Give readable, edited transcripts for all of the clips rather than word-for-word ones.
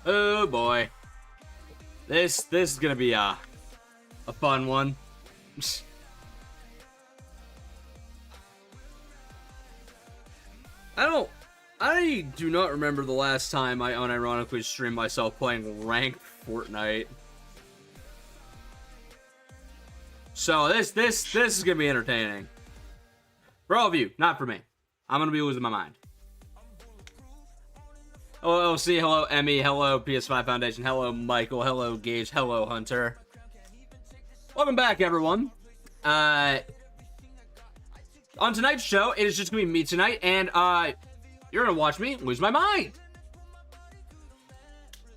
Oh boy. This is gonna be a fun one. I do not remember the last time I unironically streamed myself playing ranked Fortnite. So this is gonna be entertaining. For all of you, not for me. I'm gonna be losing my mind. Hello LC, hello Emmy, hello PS5 Foundation, hello Michael, hello Gage, hello Hunter. Welcome back, everyone. On tonight's show, it is just gonna be me tonight, and you're gonna watch me lose my mind.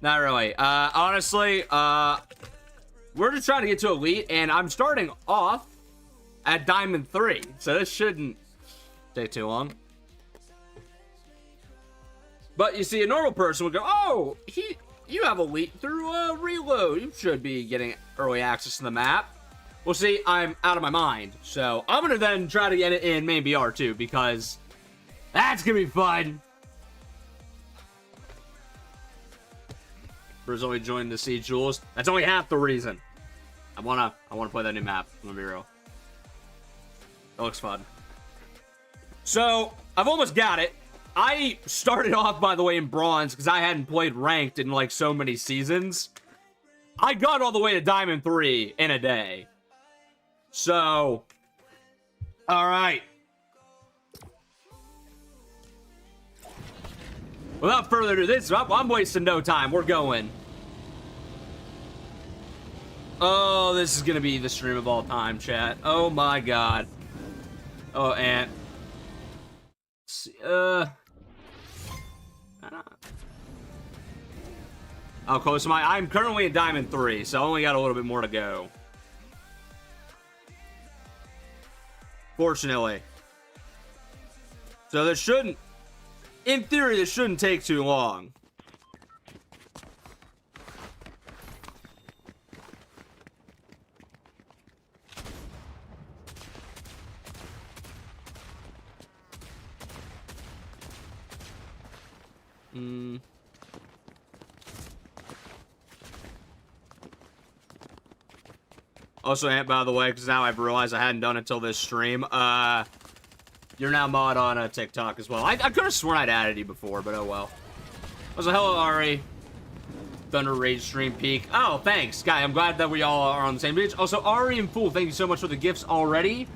Not really. Honestly, we're just trying to get to Elite, and I'm starting off at Diamond 3, so this shouldn't take too long. But you see, a normal person would go, oh, you have Elite through Reload. You should be getting early access to the map. Well, see, I'm out of my mind, so I'm going to then try to get it in main BR too, because that's going to be fun. Bruce only joined the Siege Jules. That's only half the reason. I wanna play that new map. I'm gonna be real. That looks fun. So, I've almost got it. I started off, by the way, in Bronze, because I hadn't played Ranked in, like, so many seasons. I got all the way to Diamond 3 in a day. So, alright. Without further ado, I'm wasting no time. We're going. Oh, this is gonna be the stream of all time, chat. Oh my god. Oh, and how close am I? I'm currently in Diamond 3, so I only got a little bit more to go. Fortunately. So this shouldn't, in theory, this shouldn't take too long. Also, Ant, by the way, because now I've realized I hadn't done it till this stream. You're now mod on TikTok as well. I could have sworn I'd added you before, but oh well. Also, hello, Ari. Thunder Rage Stream Peak. Oh, thanks, guy. I'm glad that we all are on the same page. Also, Ari and Fool, thank you so much for the gifts already.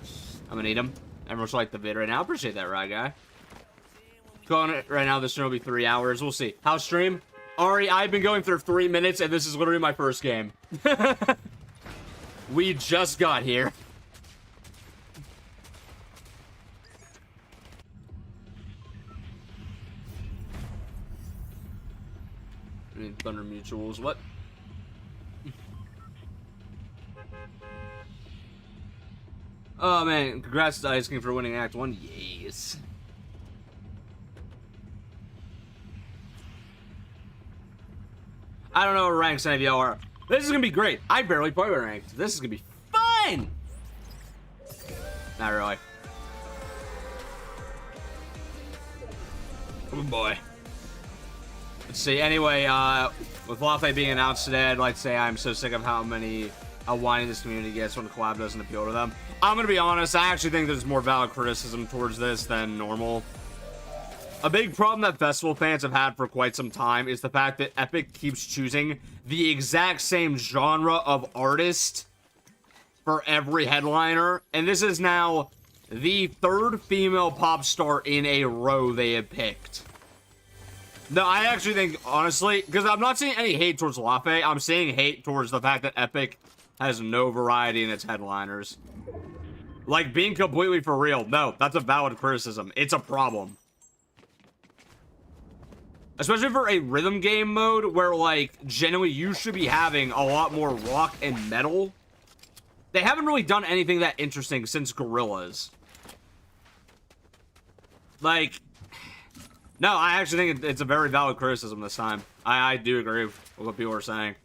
I'm gonna need them. Everyone should like the vid right now. Appreciate that, right, guy? Calling it right now. This stream will be 3 hours. We'll see. How's stream? Ari, I've been going for 3 minutes, and this is literally my first game. We just got here. I mean, Thunder Mutuals, what? Oh man, congrats to Ice King for winning Act 1. Yes. I don't know what ranks any of y'all are. This is gonna be great. I barely play with ranked. This is gonna be fun. Not really. Oh boy. Let's see. Anyway, with Lafayette being announced today, I'd like to say I'm so sick of how whiny this community gets when the collab doesn't appeal to them. I'm gonna be honest. I actually think there's more valid criticism towards this than normal. A big problem that festival fans have had for quite some time is the fact that Epic keeps choosing the exact same genre of artist for every headliner, and this is now the 3rd female pop star in a row they have picked. No, I actually think, honestly, because I'm not seeing any hate towards Lafe, I'm seeing hate towards the fact that Epic has no variety in its headliners. Like, being completely for real, no, that's a valid criticism. It's a problem. Especially for a rhythm game mode where, like, generally you should be having a lot more rock and metal. They haven't really done anything that interesting since Gorillaz. Like, no, I actually think it's a very valid criticism this time. I do agree with what people are saying.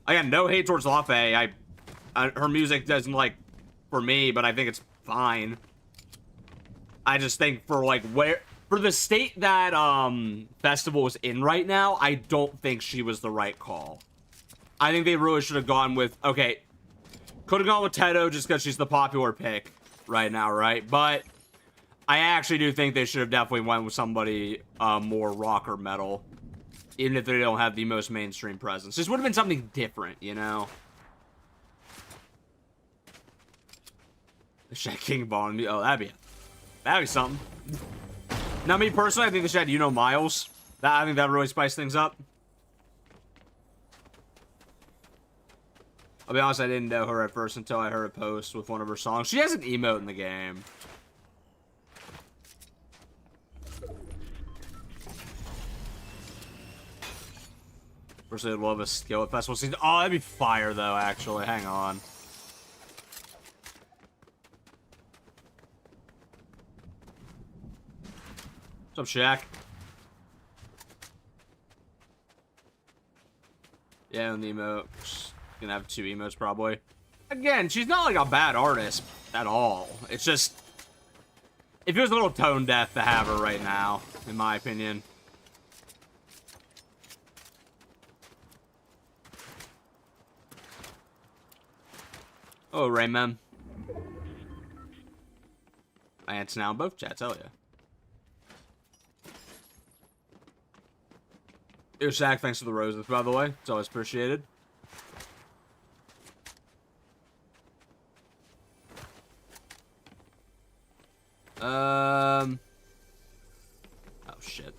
Again, no hate towards Lafe. Her music doesn't, like, for me, but I think it's fine. I just think for For the state that Festival is in right now, I don't think she was the right call. I think they really should have gone with, okay, could have gone with Teto just because she's the popular pick right now, right? But I actually do think they should have definitely went with somebody more rock or metal, even if they don't have the most mainstream presence. This would have been something different, you know? The Shed King Bond. Oh, that'd be something. Now, me personally, I think they should have, Miles. I think that really spiced things up. I'll be honest, I didn't know her at first until I heard a post with one of her songs. She has an emote in the game. Personally, I'd love a skill at festival season. Oh, that'd be fire, though, actually. Hang on. What's up, Shaq? Yeah, and the emote. Gonna have 2 emotes, probably. Again, she's not, like, a bad artist at all. It's just... it feels a little tone deaf to have her right now, in my opinion. Oh, Rayman. My aunt's now in both chats, hell yeah. Yo, Shaq, thanks for the roses, by the way. It's always appreciated. Oh, shit.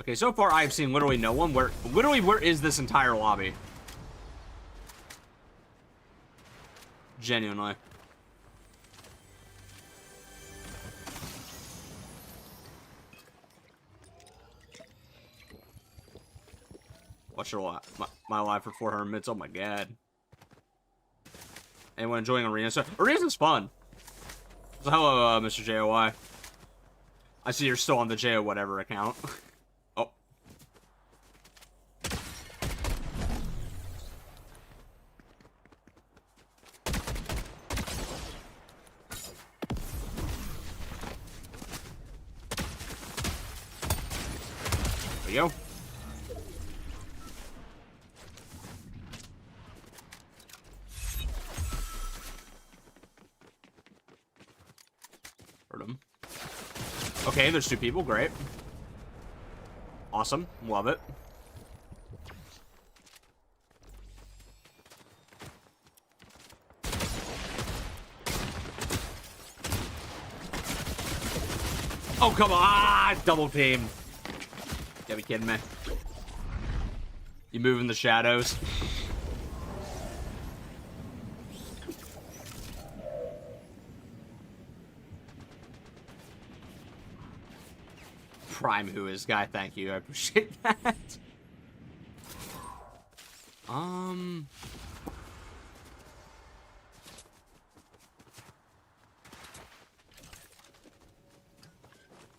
Okay, so far I've seen literally no one. Where is this entire lobby? Genuinely. Watch your my live for 400 minutes. Oh my god. Anyone enjoying Arena? So Arena's fun. So hello, Mr. JOY. I see you're still on the JO whatever account. Oh. There we go. Heard him. Okay, there's 2 people. Great. Awesome. Love it. Oh, come on. Ah, double team. Gotta be kidding me. You move in the shadows. Prime who is guy, thank you. I appreciate that.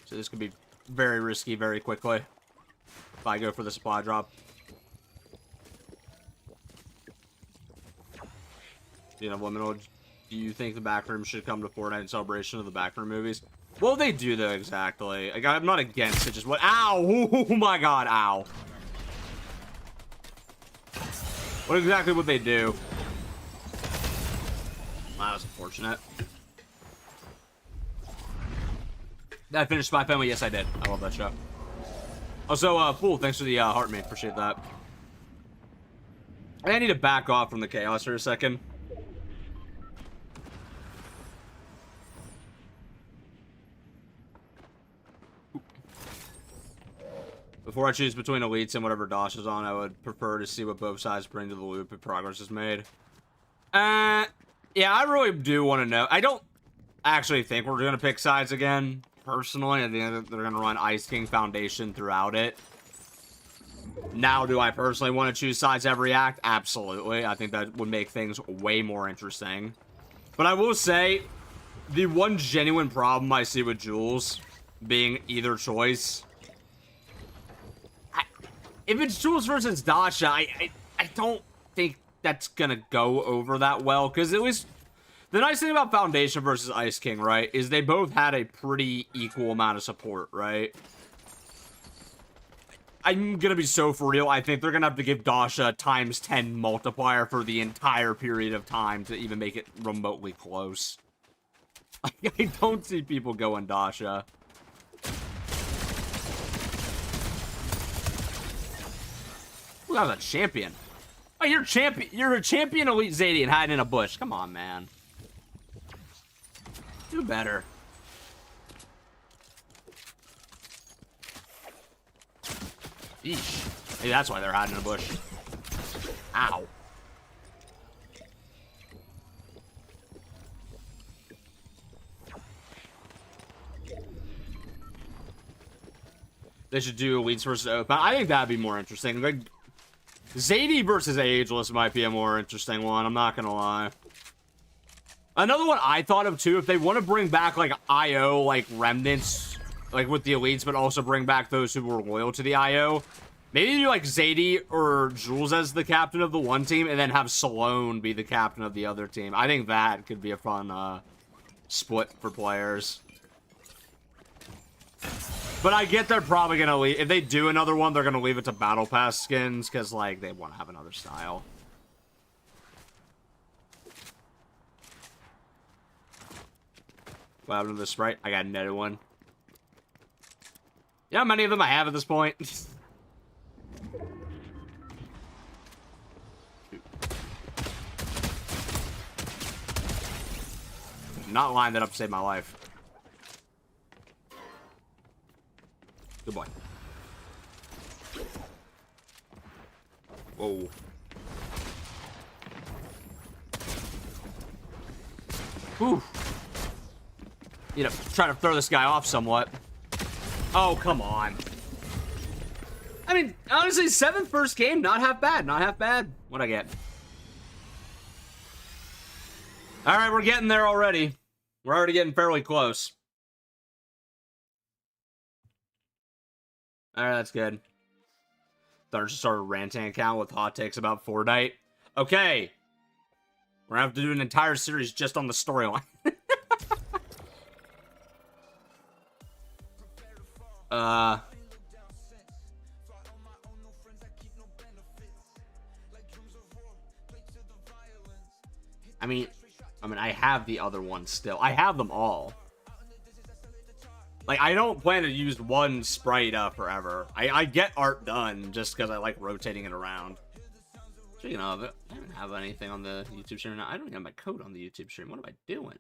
So this could be very risky very quickly if I go for the supply drop. You know, Liminal, do you think the backroom should come to Fortnite in celebration of the backroom movies? What would they do, though, exactly? Like, I'm not against it, just what? Ow! Oh my god, ow. What exactly would they do? That was unfortunate. Did I finish Spy Family? Yes, I did. I love that show. Also, Fool, thanks for the heart mate. Appreciate that. I need to back off from the chaos for a second. Before I choose between elites and whatever Dosh is on, I would prefer to see what both sides bring to the loop if progress is made. Yeah, I really do want to know. I don't actually think we're going to pick sides again, personally. I think they're going to run Ice King Foundation throughout it. Now, do I personally want to choose sides every act? Absolutely. I think that would make things way more interesting. But I will say, the one genuine problem I see with Jules being either choice... If it's Jules versus Dasha, I don't think that's gonna go over that well, because at least The nice thing about Foundation versus Ice King, right, is they both had a pretty equal amount of support, right? I'm gonna be so for real. I think they're gonna have to give Dasha times 10 multiplier for the entire period of time to even make it remotely close. I don't see people going Dasha. Ooh, that was a champion. Oh, you're champion. You're a champion elite Zadian hiding in a bush. Come on, man. Do better. Eesh. Hey, that's why they're hiding in a bush. Ow. They should do elites versus open. I think that'd be more interesting. Like, Zadie versus Ageless might be a more interesting one. I'm not gonna lie. Another one I thought of too, if they want to bring back like IO, like remnants, like with the elites, but also bring back those who were loyal to the IO. Maybe do like Zadie or Jules as the captain of the one team, and then have Salone be the captain of the other team. I think that could be a fun split for players. But I get they're probably gonna leave. If they do another one, they're gonna leave it to Battle Pass skins because like they want to have another style. What happened to the Sprite? I got another one. You know how many of them I have at this point? Not line that up to save my life. Good boy. Whoa. Whew. You know, try to throw this guy off somewhat. Oh, come on. I mean, honestly, 7th first game, not half bad. Not half bad. What'd I get? All right, we're getting there already. We're already getting fairly close. All right, that's good. Thought I just started a ranting account with hot takes about Fortnite. Okay. We're gonna have to do an entire series just on the storyline. I mean, I have the other ones still. I have them all. Like, I don't plan to use one sprite forever. I get art done just because I like rotating it around. Speaking of it, I don't have anything on the YouTube stream now. I don't even have my code on the YouTube stream. What am I doing?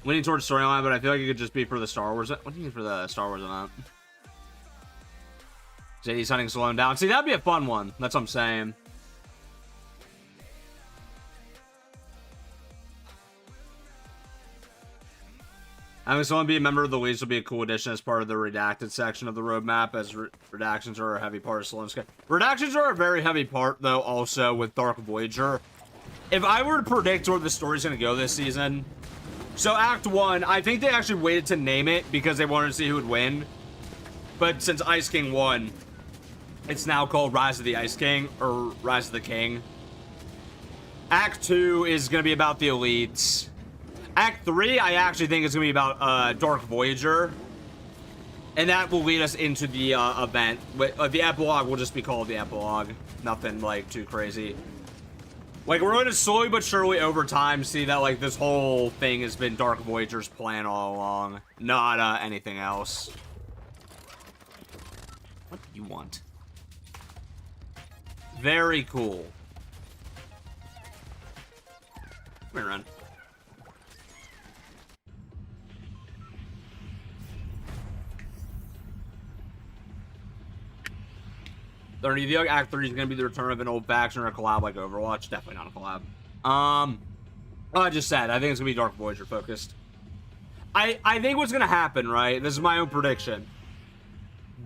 Winning towards storyline, but I feel like it could just be for the Star Wars. What do you mean for the Star Wars event? JD's hunting slowing down. See, that'd be a fun one. That's what I'm saying. Having someone be a member of the Leads will be a cool addition as part of the redacted section of the roadmap, as redactions are a heavy part of Salone's. Redactions are a very heavy part, though, also with Dark Voyager. If I were to predict where the story's going to go this season, so Act 1, I think they actually waited to name it because they wanted to see who would win. But since Ice King won, it's now called Rise of the Ice King, or Rise of the King. Act 2 is going to be about the elites. Act 3, I actually think is going to be about Dark Voyager. And that will lead us into the event. The epilogue will just be called the epilogue. Nothing, like, too crazy. Like, we're going to slowly but surely over time see that, like, this whole thing has been Dark Voyager's plan all along. Not anything else. What do you want? Very cool. Come here, run. Do you think Act 3 is going to be the return of an old faction or a collab like Overwatch? Definitely not a collab. I just said, I think it's going to be Dark Voyager focused. I think what's going to happen, right? This is my own prediction.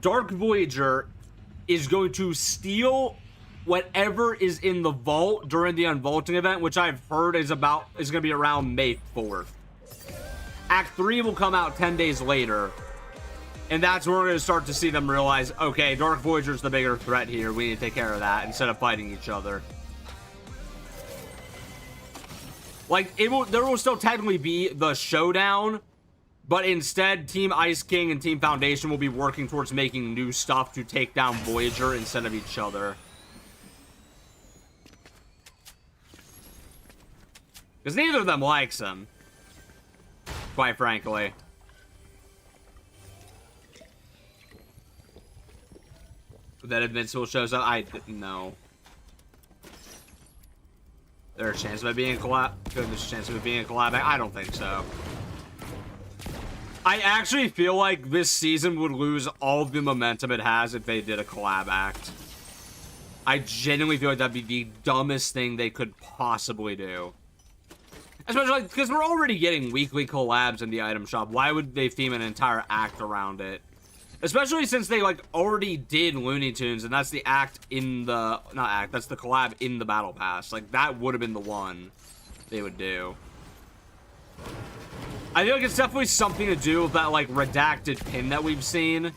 Dark Voyager is going to steal whatever is in the vault during the unvaulting event, which I've heard is going to be around May 4th. Act 3 will come out 10 days later. And that's where we're going to start to see them realize, okay, Dark Voyager's the bigger threat here. We need to take care of that instead of fighting each other. Like, there will still technically be the showdown, but instead, Team Ice King and Team Foundation will be working towards making new stuff to take down Voyager instead of each other. Because neither of them likes him, quite frankly. That Invincible shows up? I didn't know. There's a chance of it being a collab? There's a chance of it being a collab? I don't think so. I actually feel like this season would lose all the momentum it has if they did a collab act. I genuinely feel like that'd be the dumbest thing they could possibly do. Especially because we're already getting weekly collabs in the item shop. Why would they theme an entire act around it? Especially since they, like, already did Looney Tunes, and that's the act in the... Not act, that's the collab in the Battle Pass. Like, that would have been the one they would do. I feel like it's definitely something to do with that, like, redacted pin that we've seen.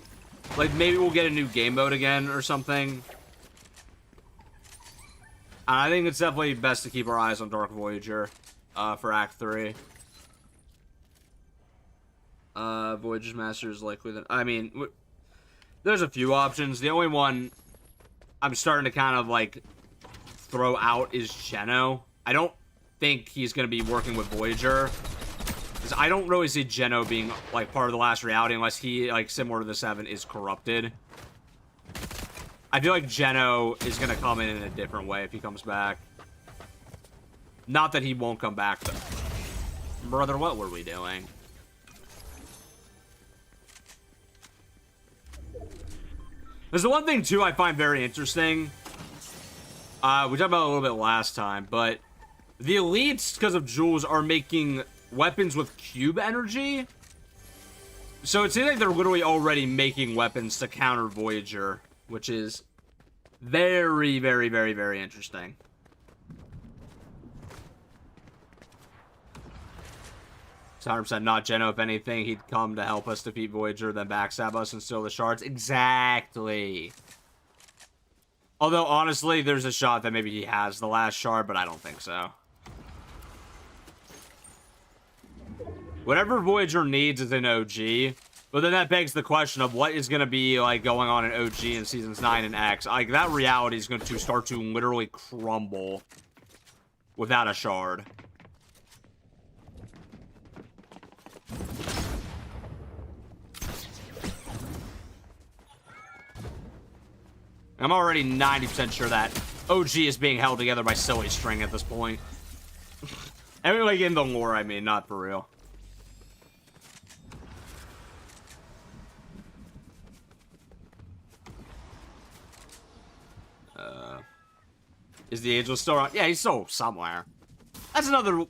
Like, maybe we'll get a new game mode again or something. I think it's definitely best to keep our eyes on Dark Voyager for Act 3. Voyager's Master is likely that... I mean, there's a few options. The only one I'm starting to kind of, like, throw out is Geno. I don't think he's going to be working with Voyager. Because I don't really see Geno being, like, part of the last reality unless he, like, similar to the 7, is corrupted. I feel like Geno is going to come in a different way if he comes back. Not that he won't come back, though. Brother, what were we doing? There's the one thing, too, I find very interesting. We talked about it a little bit last time, but the elites, because of Jules, are making weapons with cube energy. So it seems like they're literally already making weapons to counter Voyager, which is very, very, very, very interesting. It's 100% not Geno. If anything, he'd come to help us defeat Voyager, then backstab us and steal the shards. Exactly. Although, honestly, there's a shot that maybe he has the last shard, but I don't think so. Whatever Voyager needs is an OG. But then that begs the question of what is going to be, like, going on in OG in Seasons 9 and X. Like, that reality is going to start to literally crumble without a shard. I'm already 90% sure that OG is being held together by silly string at this point. I mean, like, in the lore, I mean, not for real. Is the Angel still around? Yeah, he's still somewhere. That's another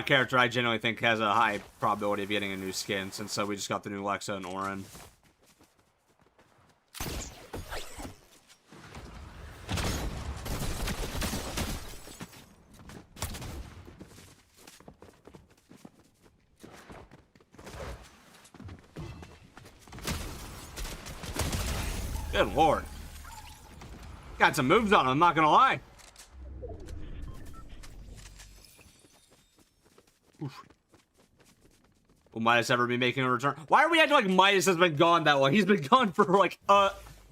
character I genuinely think has a high probability of getting a new skin, since we just got the new Lexa and Orin. Good lord. Got some moves on him, I'm not gonna lie. Oof. Will Midas ever be making a return? Why are we acting like Midas has been gone that long? He's been gone for like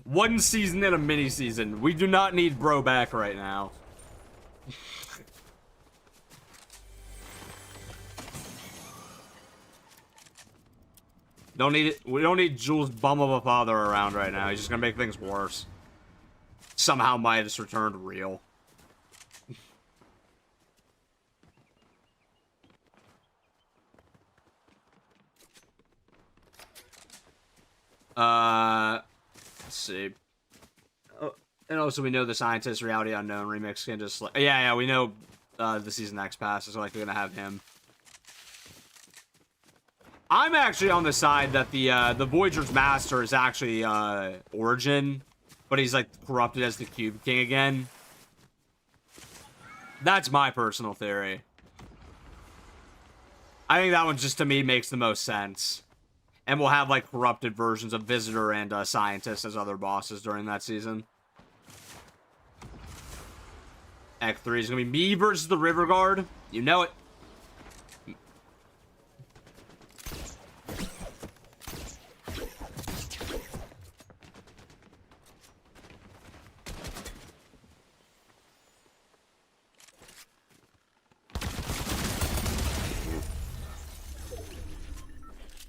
one season and a mini season. We do not need bro back right now. Don't need it. We don't need Jules' bum of a father around right now. He's just gonna make things worse. Somehow Midas returned real. Let's see. Oh, and also we know the Scientist Reality Unknown remix can just like, yeah, we know the Season X pass is likely gonna have him. I'm actually on the side that the Voyager's master is actually Origin, but he's like corrupted as the Cube King again. That's my personal theory. I think that one just to me makes the most sense. And we'll have, like, corrupted versions of Visitor and Scientist as other bosses during that season. Act 3 is going to be me versus the River Guard. You know it.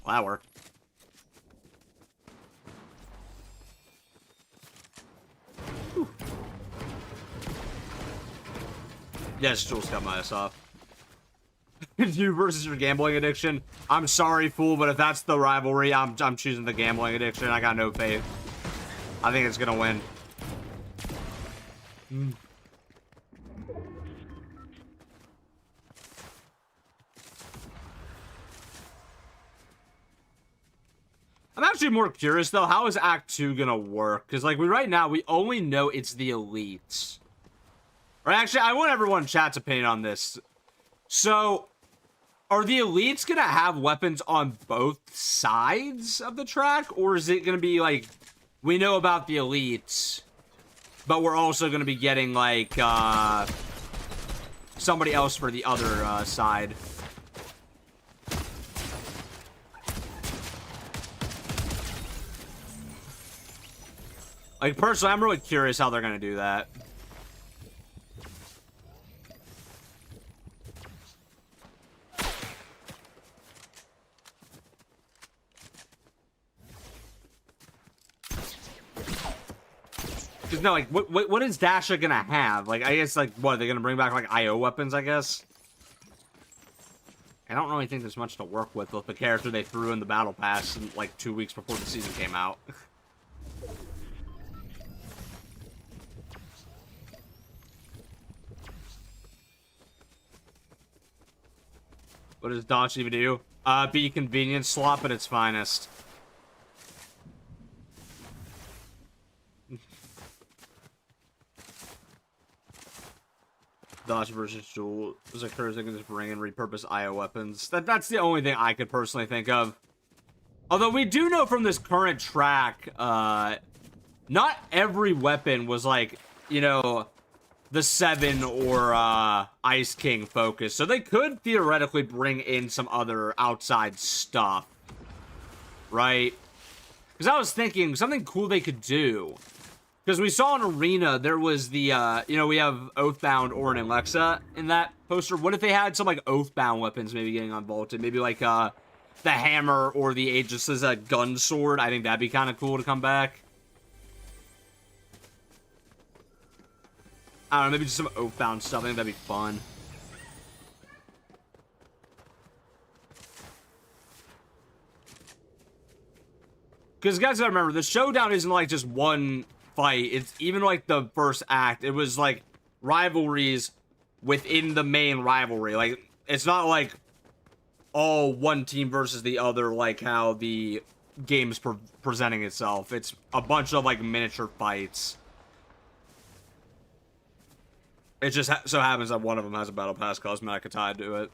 Well, that worked. Whew. Yes, Jules got my ass off. You versus your gambling addiction. I'm sorry, fool, but if that's the rivalry, I'm choosing the gambling addiction. I got no faith. I think it's gonna win. I'm actually more curious, though. How is Act 2 gonna work? Because, like, right now, we only know it's the elites. Or actually, I want everyone in chat's opinion on this. So, are the elites gonna have weapons on both sides of the track? Or is it gonna be, like, we know about the elites, but we're also gonna be getting, like, somebody else for the other, side? Like, personally, I'm really curious how they're gonna do that. Because, no, like, what is Dasha gonna have? Like, I guess, like, what, are they gonna bring back, like, IO weapons, I guess? I don't really think there's much to work with the character they threw in the Battle Pass, in, like, 2 weeks before the season came out. What does Dodge even do? Be a convenience slop at its finest. Dodge versus Jewel occurs. I can just bring and repurpose IO weapons. That's the only thing I could personally think of. Although we do know from this current track, not every weapon was like, you know, the 7 or Ice King focus. So they could theoretically bring in some other outside stuff. Right? Because I was thinking something cool they could do. Because we saw in Arena, there was the, you know, we have Oathbound, Orin, and Lexa in that poster. What if they had some, like, Oathbound weapons maybe getting unvaulted? Maybe, like, the hammer or the Aegis' gun sword. I think that'd be kind of cool to come back. I don't know, maybe just some Oathbound stuff. I think that'd be fun. Because, guys, gotta remember, the showdown isn't, like, just one fight. It's even, like, the first act. It was, like, rivalries within the main rivalry. Like, it's not, like, all one team versus the other, like how the game's presenting itself. It's a bunch of, like, miniature fights. It just so happens that one of them has a Battle Pass cosmetic tied to it.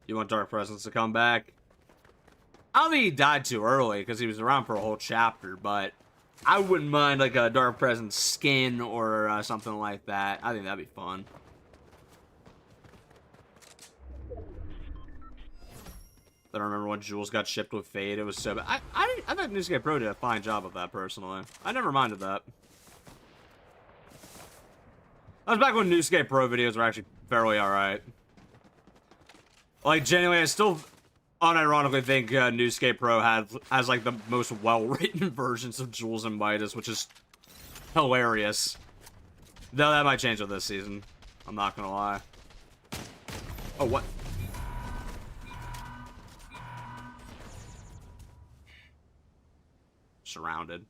You want Dark Presence to come back? I don't think he died too early, because he was around for a whole chapter, but I wouldn't mind, like, a Dark Presence skin or something like that. I think that'd be fun. I don't remember when Jules got shipped with Fade. It was so bad. I thought Newscape Pro did a fine job of that, personally. I never minded that. That was back when Newscape Pro videos were actually fairly alright. Like, genuinely, I still unironically think Newscape Pro has, like, the most well-written versions of Jules and Midas, which is hilarious. Though that might change with this season. I'm not gonna lie. Oh, what? Surrounded.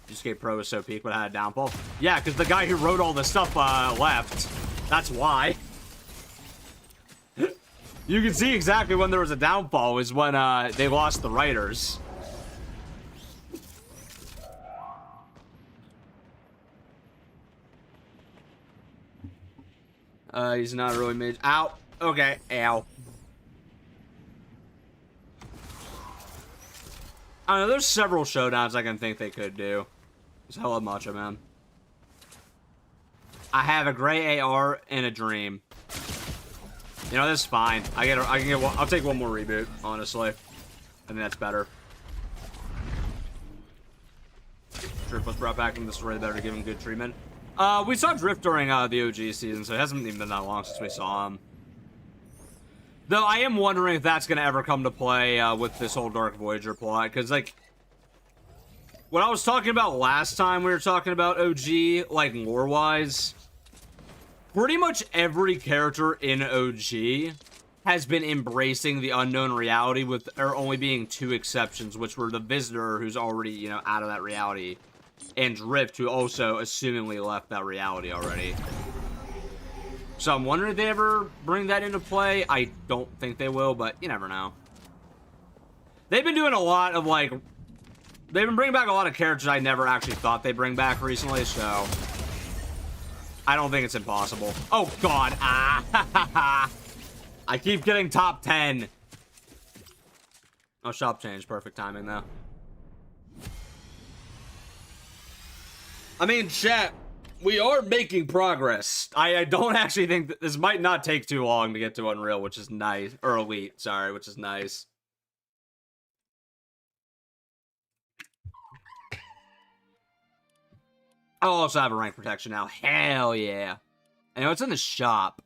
Newscape Pro is so peak, but had a downfall. Yeah, because the guy who wrote all this stuff left. That's why. You can see exactly when there was a downfall is when they lost the writers. He's not really made. Ow. Okay. Ow. I don't know. There's several showdowns I can think they could do. Just hella Macho Man. I have a gray AR and a dream. You know, this is fine. I can get one. I'll take one more reboot, honestly. I think that's better. Drift was brought back in the story better to give him good treatment. We saw Drift during the OG season, so it hasn't even been that long since we saw him. Though I am wondering if that's gonna ever come to play with this whole Dark Voyager plot, because like what I was talking about last time we were talking about OG, like lore-wise, pretty much every character in OG has been embracing the unknown reality, with there only being two exceptions, which were the Visitor, who's already, you know, out of that reality, and Drift, who also assumingly left that reality already. So I'm wondering if they ever bring that into play. I don't think they will, but you never know. They've been doing a lot of, like, they've been bringing back a lot of characters I never actually thought they'd bring back recently, so I don't think it's impossible. Oh, God. Ah, I keep getting top 10. Oh, shop change. Perfect timing, though. I mean, chat, we are making progress. I don't actually think that this might not take too long to get to Unreal, which is nice. Or Elite, sorry, which is nice. I'll also have a rank protection now. Hell yeah. I know it's in the shop.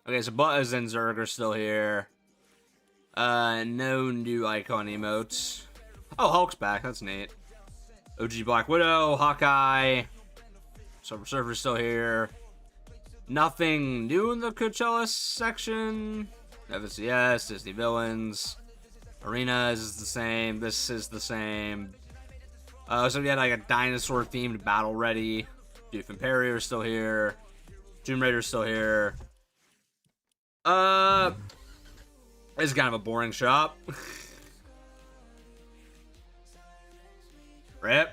Okay, so Buzz and Zerg are still here. No new icon emotes. Oh, Hulk's back. That's neat. OG Black Widow, Hawkeye. Silver Surfer's still here. Nothing new in the Coachella section. FCS, Disney Villains. Arena is the same. This is the same. So we had like a dinosaur-themed battle ready. Doof Imperior's still here. Tomb Raider's still here. This is kind of a boring shop. Rip.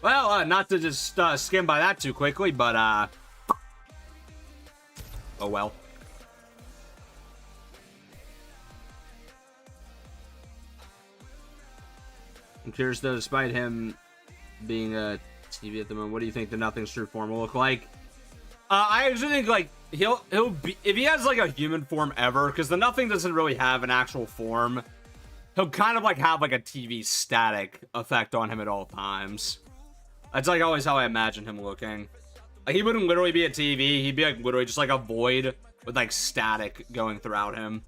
Well, not to just skim by that too quickly, but oh well. I'm curious though, despite him being a TV at the moment, what do you think the Nothing's true form will look like? I actually think like he'll be, if he has like a human form ever, because the Nothing doesn't really have an actual form, he'll kind of like have like a TV static effect on him at all times. That's like always how I imagine him looking. Like he wouldn't literally be a TV, he'd be like literally just like a void with like static going throughout him.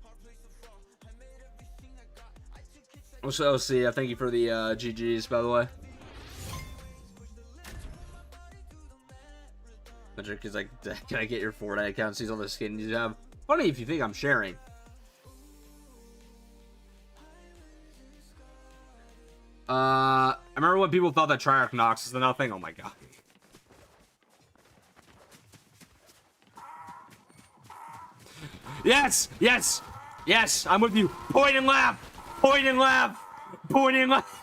So see, thank you for the GGs, by the way. Magic is like, can I get your Fortnite account? Sees all the skins you have. Funny if you think I'm sharing. I remember when people thought that Triarch Nox is the Nothing. Oh my god. Yes! Yes! Yes! I'm with you! Point and laugh! Point and laugh! Point and laugh!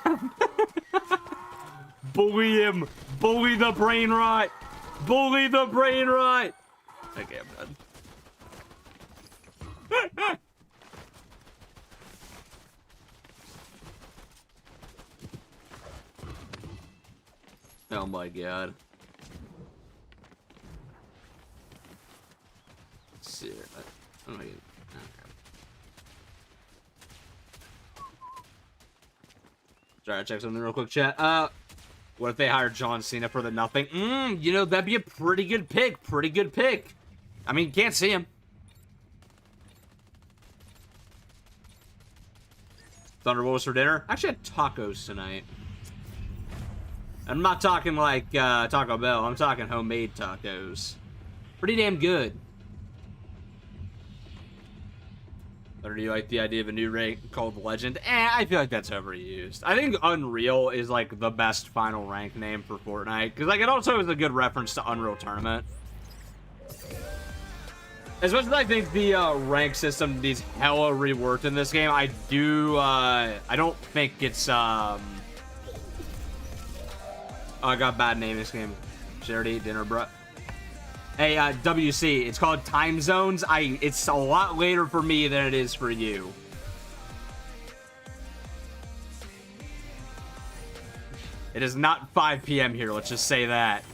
Bully him! Bully the brain rot! Bully the brain rot! Okay, I'm done. Oh my god. Let's see here. Oh my god. Okay. Sorry, I'll check something real quick, chat. What if they hired John Cena for the Nothing? You know, that'd be a pretty good pick. Pretty good pick. I mean, can't see him. Thunder, what was for dinner? I actually had tacos tonight. I'm not talking like Taco Bell. I'm talking homemade tacos. Pretty damn good. Or do you like the idea of a new rank called Legend? I feel like that's overused. I think Unreal is like the best final rank name for Fortnite, because like it also is a good reference to Unreal Tournament. As much as I think the rank system needs hella reworked in this game, I don't think it's Oh, I got bad name this game. Should eat dinner, bro. Hey, WC, it's called Time Zones. It's a lot later for me than it is for you. It is not 5 p.m. here, let's just say that.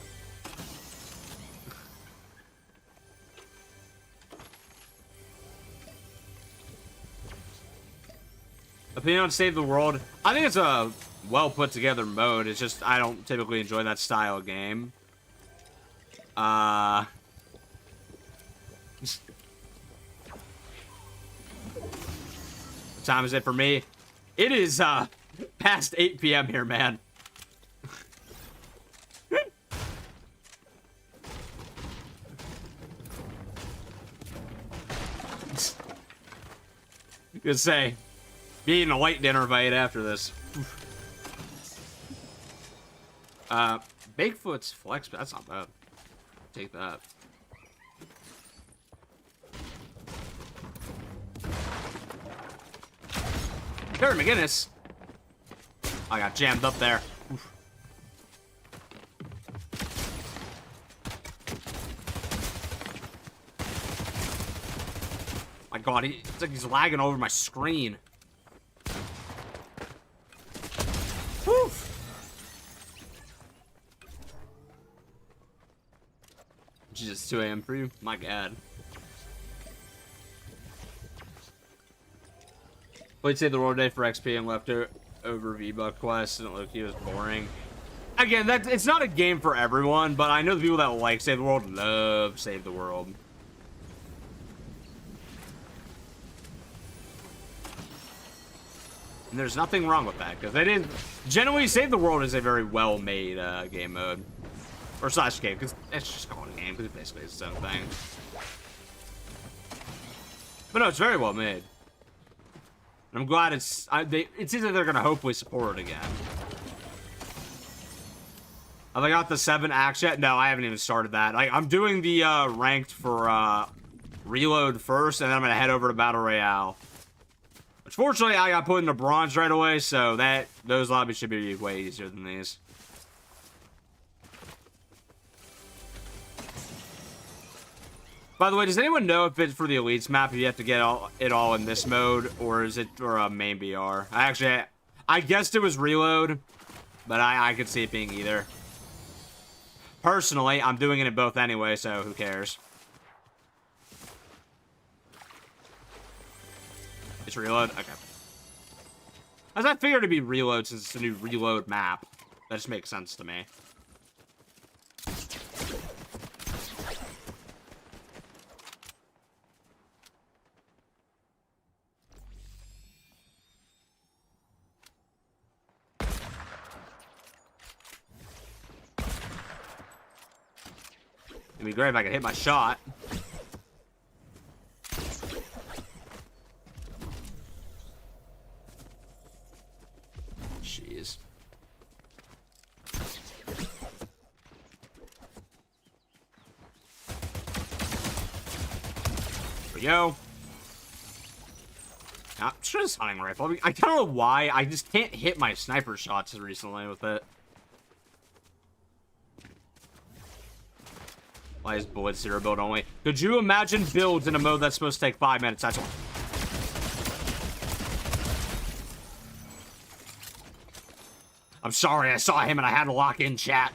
Opinion on Save the World? I think it's a well put together mode. It's just I don't typically enjoy that style of game. What time is it for me? It is past 8 p.m. here, man. Gonna say, be eating a light dinner if I ate after this. Bigfoot's flex, that's not bad. Take that. Terry McGinnis. I got jammed up there. Oof. My God, it's like he's lagging over my screen. Woof. Jesus, 2 a.m. for you? My God. Played Save the World Day for XP and left over V-Buck quest, and it looked like it was boring. Again, it's not a game for everyone, but I know the people that like Save the World love Save the World. And there's nothing wrong with that, because it is... Generally, Save the World is a very well-made game mode. Or slash game, because it's just called a game, because it basically is its own thing. But no, it's very well made. And I'm glad it seems like they're going to hopefully support it again. Have I got the 7 acts yet? No, I haven't even started that. I'm doing the ranked for Reload first, and then I'm going to head over to Battle Royale. Which, fortunately, I got put into Bronze right away, so those lobbies should be way easier than these. By the way, does anyone know if it's for the Elites map, if you have to get it all in this mode, or is it for a main BR? I guessed it was Reload, but I could see it being either. Personally, I'm doing it in both anyway, so who cares? It's Reload? Okay. As I figured to be Reload since it's a new Reload map. That just makes sense to me. It'd be great if I could hit my shot. Jeez. There we go. Now, it's just a hunting rifle. I don't know why. I just can't hit my sniper shots recently with it. Why is bullet 0 build only? Could you imagine builds in a mode that's supposed to take 5 minutes? That's one. I'm sorry, I saw him and I had to lock in chat.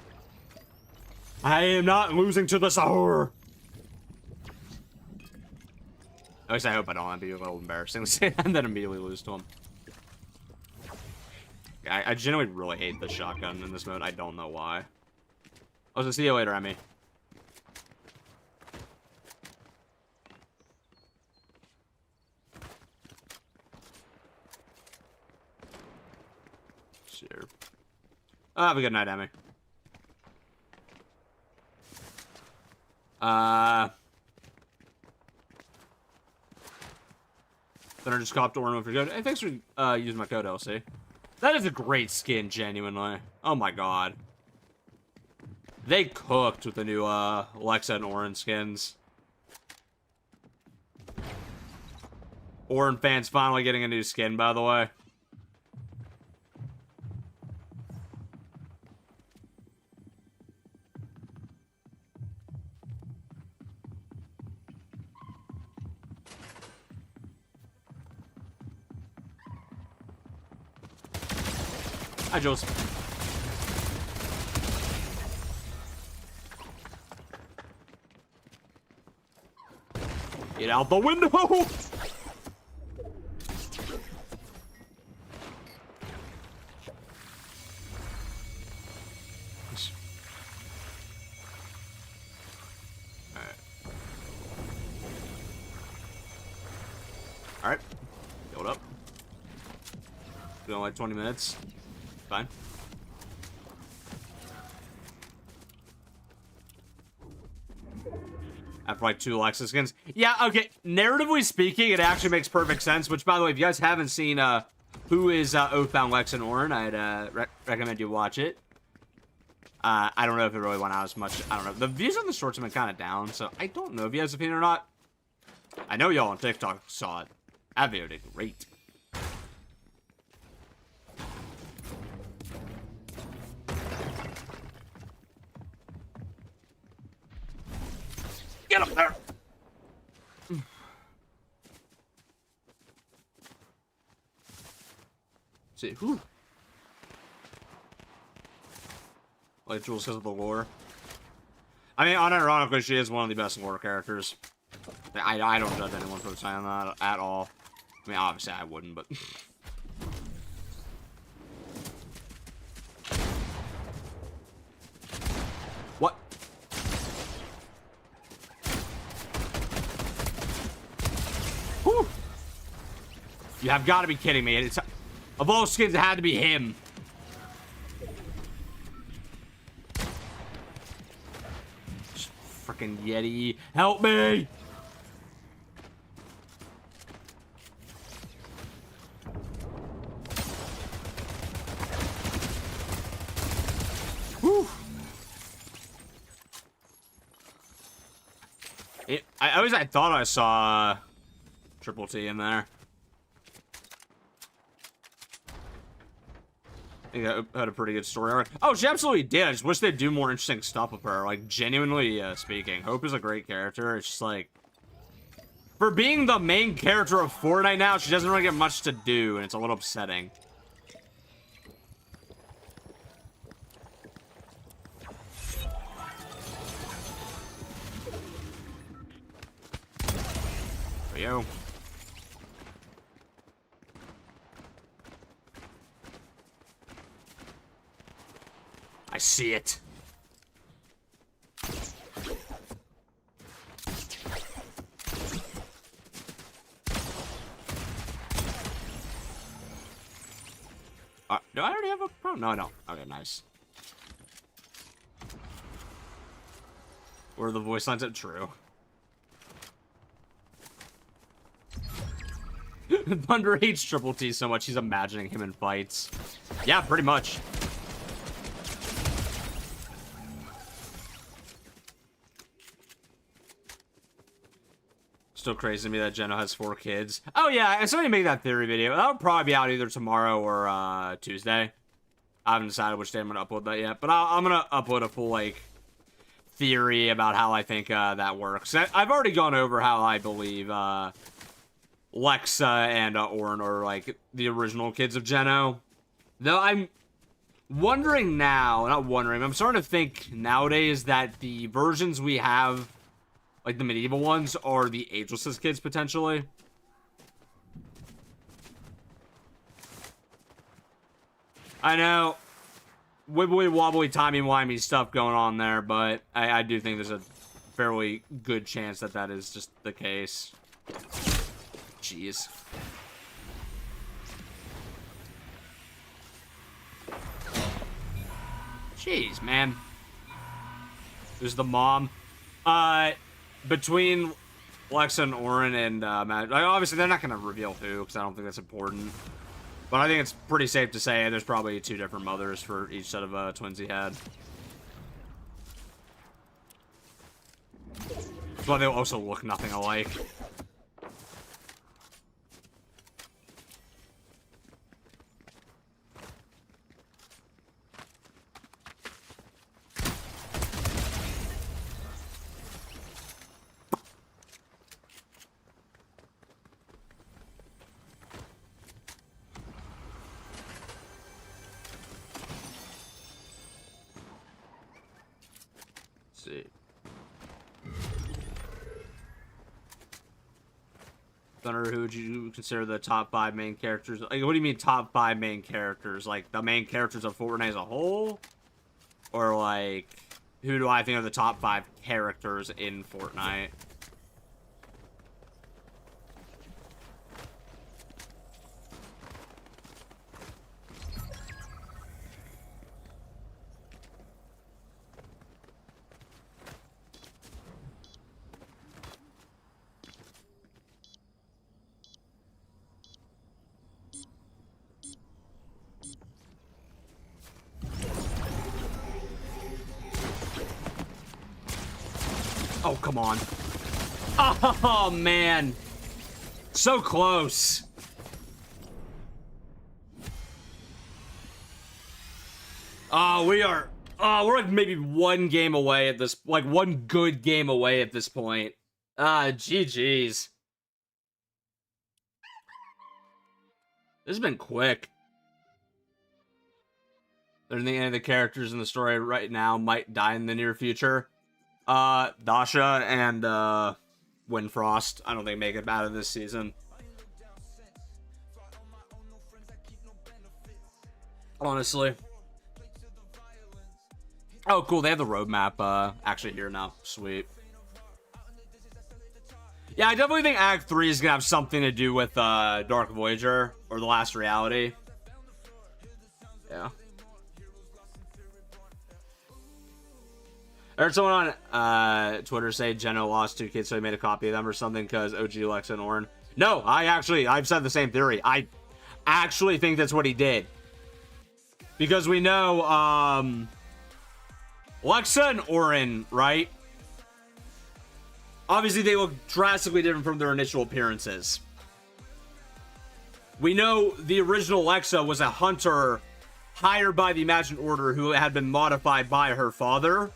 I am not losing to the Sahur. At least I hope I don't. That'd be a little embarrassing to say that and then immediately lose to him. I genuinely really hate the shotgun in this mode. I don't know why. I was gonna see you later, Emmy. Sure. Have a good night, Emmy. Then I just copped Orno for good. Hey, thanks for using my code, LC. That is a great skin, genuinely. Oh my god. They cooked with the new Lexa and Orin skins. Orin fans finally getting a new skin, by the way. Hi, Jules. Get out the window! Alright. Build up. Going like 20 minutes. Fine. After like 2 Alexa skins. Yeah, okay. Narratively speaking, it actually makes perfect sense. Which, by the way, if you guys haven't seen Who is Oathbound Lex and Orin, I'd recommend you watch it. I don't know if it really went out as much. I don't know. The views on the shorts have been kind of down, so I don't know if you guys have seen it or not. I know y'all on TikTok saw it. That video did great. Get up there! See, who? Like Jules says with the lore. I mean, unironically, she is one of the best lore characters. I don't judge anyone for saying that at all. I mean, obviously I wouldn't, but... What? Whew. You have got to be kidding me. It's, of all skins, it had to be him. Freaking Yeti. Help me! Whew. I thought I saw Triple T in there. I think I had a pretty good story arc. Oh, she absolutely did. I just wish they'd do more interesting stuff with her. Like, genuinely speaking. Hope is a great character. It's just like... For being the main character of Fortnite now, she doesn't really get much to do, and it's a little upsetting. There we go. I see it. Do I already have a... Oh, no, I don't. Okay, nice. Were the voice lines true? Thunder hates Triple T so much he's imagining him in fights. Yeah, pretty much. Still crazy to me that Jenna has 4 kids. Oh yeah, and somebody made that theory video. That'll probably be out either tomorrow or Tuesday. I haven't decided which day I'm gonna upload that yet, but I'm gonna upload a full like theory about how I think that works. I've already gone over how I believe Lexa and Orin are like the original kids of Geno. Though I'm wondering now, not wondering, I'm starting to think nowadays that the versions we have, like the medieval ones, are the ageless kids potentially. I know, wibbly wobbly timey wimey stuff going on there, but I do think there's a fairly good chance that that is just the case. Jeez. Jeez, man. There's the mom. Between Lexa and Orin and Matt, like, obviously they're not going to reveal who, because I don't think that's important. But I think it's pretty safe to say there's probably 2 different mothers for each set of twins he had. That's why they'll also look nothing alike. Thunder, who would you consider the top 5 main characters? Like, what do you mean top 5 main characters? Like, the main characters of Fortnite as a whole? Or, like, who do I think are the top 5 characters in Fortnite? Oh, come on. Oh, man. So close. Oh, we're like maybe one game away at this, like one good game away at this point. GG's. This has been quick. I don't think any of the characters in the story right now might die in the near future. Dasha and, Winfrost, I don't think make it out of this season. Honestly. Oh, cool, they have the roadmap, actually here now. Sweet. Yeah, I definitely think Act 3 is gonna have something to do with, Dark Voyager, or The Last Reality. Yeah. I heard someone on Twitter say Geno lost 2 kids, so he made a copy of them or something because OG Lexa and Orin. No, I've said the same theory. I actually think that's what he did. Because we know, Lexa and Orin, right? Obviously, they look drastically different from their initial appearances. We know the original Lexa was a hunter hired by the Imagined Order who had been modified by her father.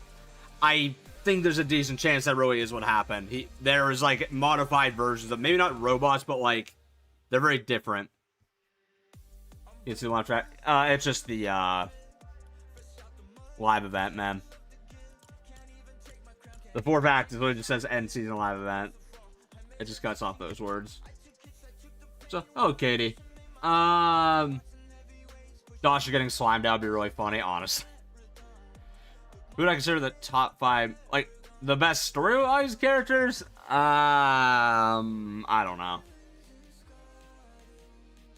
I think there's a decent chance that really is what happened. There is like modified versions of, maybe not robots, but like they're very different. You can see the launch track. It's just the live event, man. The 4th act is literally just says end season live event. It just cuts off those words. So, oh, Katie. Dasha getting slimed out would be really funny, honestly. Who would I consider the top 5, like, the best story-wise characters? I don't know.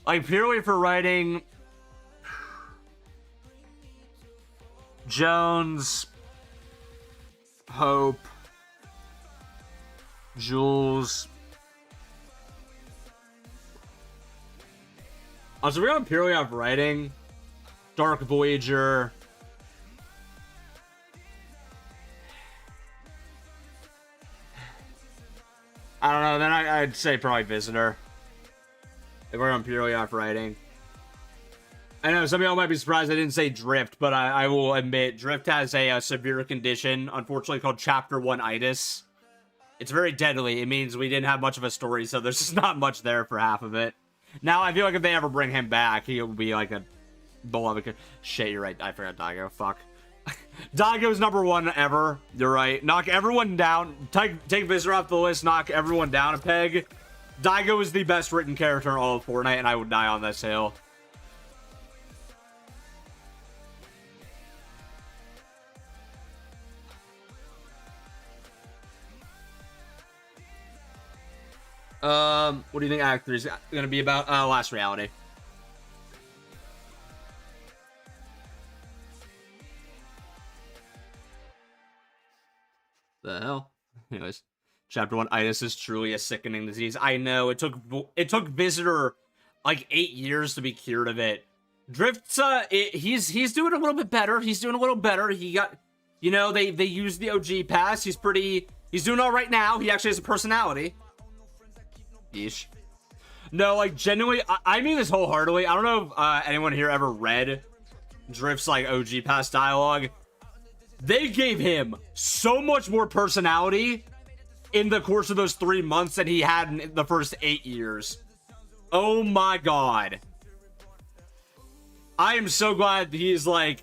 Like, purely for writing, Jones, Hope, Jules. So we're going purely off writing. Dark Voyager. I don't know, then I'd say probably Visitor. If we're on purely off writing. I know, some of y'all might be surprised I didn't say Drift, but I will admit, Drift has a severe condition, unfortunately called Chapter 1-itis. It's very deadly. It means we didn't have much of a story, so there's just not much there for half of it. Now, I feel like if they ever bring him back, he'll be like a beloved... Shit, you're right. I forgot Daigo. Fuck. Daigo's #1 ever. You're right. Knock everyone down. Take Visitor off the list. Knock everyone down a peg. Daigo is the best written character in all of Fortnite, and I would die on this hill. What do you think Act 3 is gonna be about? Last Reality. The hell? Anyways, Chapter 1-itis is truly a sickening disease. I know, it took Visitor like 8 years to be cured of it. Drift's, he's doing a little bit better. He's doing a little better. He got, you know, they used the OG pass. He's doing all right now. He actually has a personality. Yeesh. No, like, genuinely, I mean this wholeheartedly. I don't know if anyone here ever read Drift's, like, OG pass dialogue. They gave him so much more personality in the course of those 3 months than he had in the first 8 years. Oh my god. I am so glad he's kind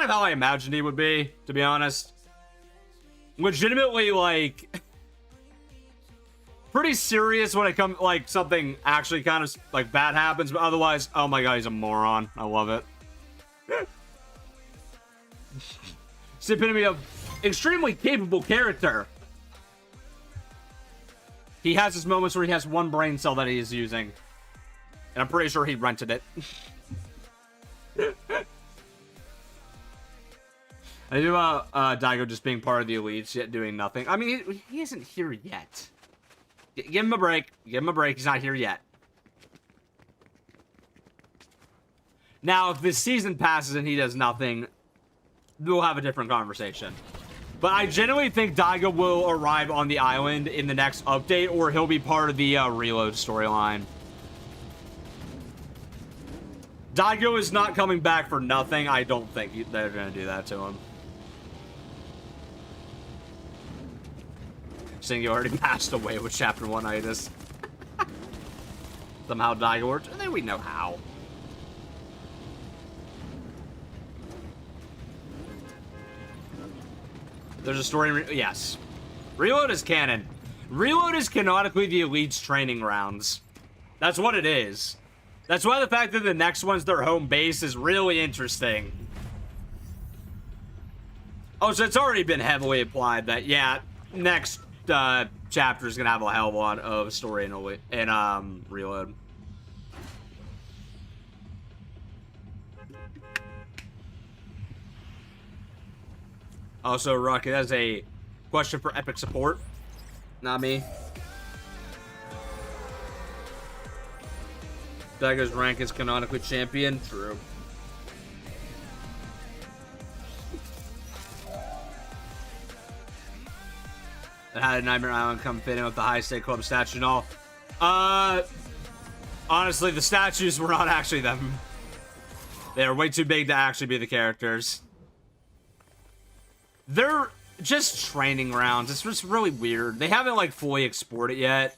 of how I imagined he would be, to be honest. Legitimately, like... pretty serious when it comes, like, something actually kind of, like, bad happens, but otherwise, oh my god, he's a moron. I love it. It's the epitome of extremely capable character. He has his moments where he has one brain cell that he is using. And I'm pretty sure he rented it. I do about Daigo just being part of the elites, yet doing nothing. I mean, he isn't here yet. Give him a break. Give him a break. He's not here yet. Now, if this season passes and he does nothing, we'll have a different conversation. But I genuinely think Daigo will arrive on the island in the next update, or he'll be part of the Reload storyline. Daigo is not coming back for nothing. I don't think they're going to do that to him. Saying he already passed away with Chapter 1-itis. Somehow Daigo worked. And then we know how. There's a story. Yes. Reload is canon. Reload is canonically the Elite's training grounds. That's what it is. That's why the fact that the next one's their home base is really interesting. Oh, so it's already been heavily applied that, yeah, next chapter is going to have a hell of a lot of story in Reload. Also, Rocket has a question for Epic support. Not me. Daigo's rank is canonically champion. True. And how did Nightmare Island come fit in with the High State Club statue and all? Honestly, the statues were not actually them. They are way too big to actually be the characters. They're just training grounds. It's just really weird. They haven't, like, fully explored it yet.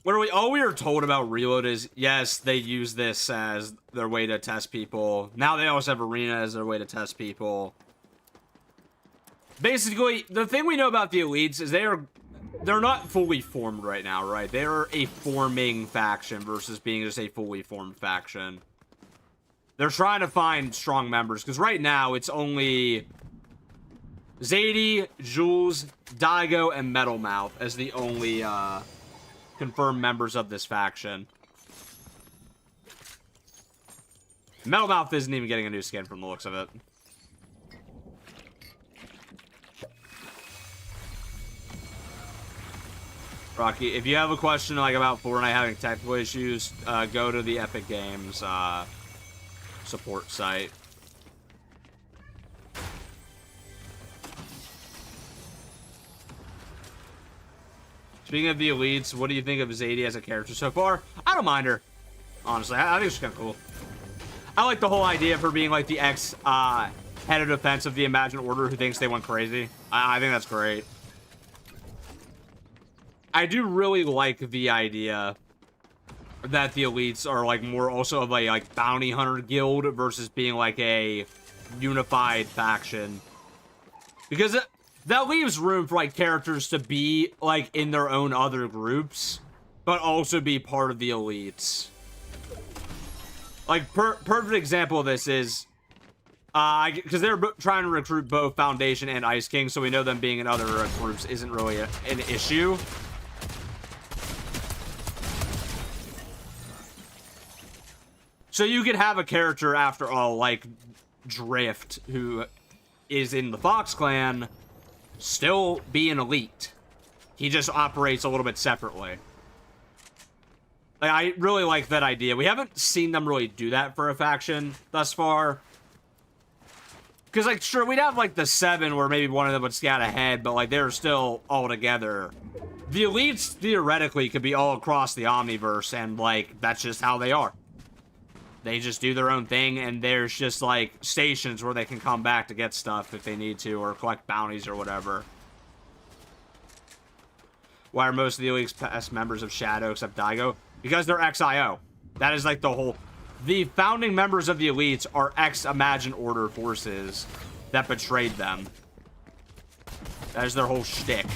All we are told about Reload is, yes, they use this as their way to test people. Now they also have Arena as their way to test people. Basically, the thing we know about the Elites is they're not fully formed right now, right? They're a forming faction versus being just a fully formed faction. They're trying to find strong members, because right now it's only Zadie, Jules, Daigo, and Metalmouth as the only confirmed members of this faction. Metalmouth isn't even getting a new skin from the looks of it. Rocky, if you have a question like about Fortnite having technical issues, go to the Epic Games support site. Speaking of the Elites, what do you think of Zadie as a character so far? I don't mind her. Honestly, I think she's kind of cool. I like the whole idea of her being like the head of defense of the Imagined Order who thinks they went crazy. I think that's great. I do really like the idea that the Elites are like more also of a like bounty hunter guild versus being like a unified faction. Because that leaves room for like characters to be like in their own other groups, but also be part of the Elites. Like perfect example of this is because they're trying to recruit both Foundation and Ice King, so we know them being in other groups isn't really an issue. So you could have a character, after all, like Drift, who is in the Fox Clan, still be an elite. He just operates a little bit separately. Like, I really like that idea. We haven't seen them really do that for a faction thus far. Because, like, sure, we'd have, like, the 7 where maybe one of them would scout ahead, but, like, they're still all together. The elites, theoretically, could be all across the Omniverse, and, like, that's just how they are. They just do their own thing, and there's just, like, stations where they can come back to get stuff if they need to, or collect bounties or whatever. Why are most of the Elite's past members of Shadow except Daigo? Because they're XIO. That is, like, the whole... The founding members of the Elites are ex-Imagined Order forces that betrayed them. That is their whole shtick.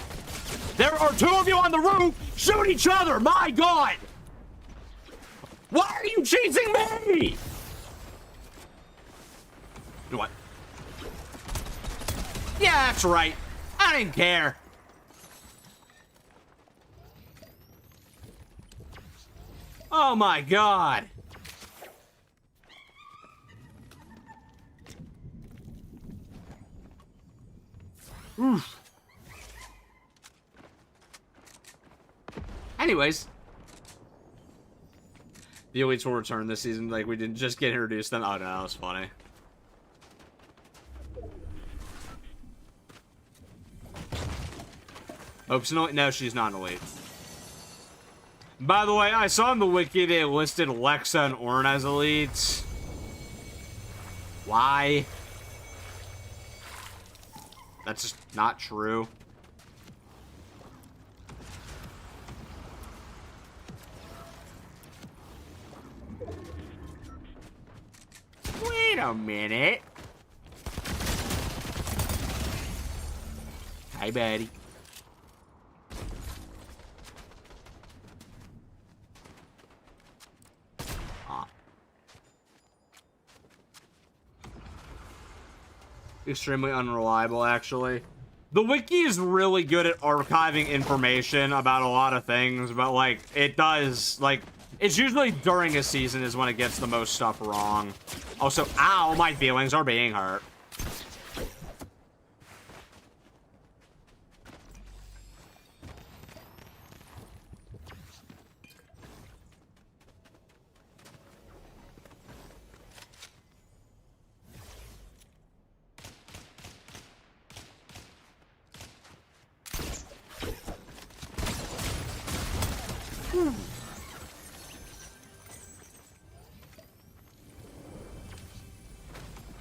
There are two of you on the roof! Shoot each other! My God! Why are you chasing me? What? Yeah, that's right. I didn't care. Oh my God. Oof. Anyways. The elites will return this season. Like, we didn't just get introduced them. Oh no, that was funny. Oops, no, she's not an elite. By the way, I saw on the wiki they listed Lexa and Ornn as elites. Why? That's just not true. Wait a minute. Hi, buddy. Extremely unreliable, actually. The wiki is really good at archiving information about a lot of things, but, like, it does, like, it's usually during a season is when it gets the most stuff wrong. Also, ow, my feelings are being hurt.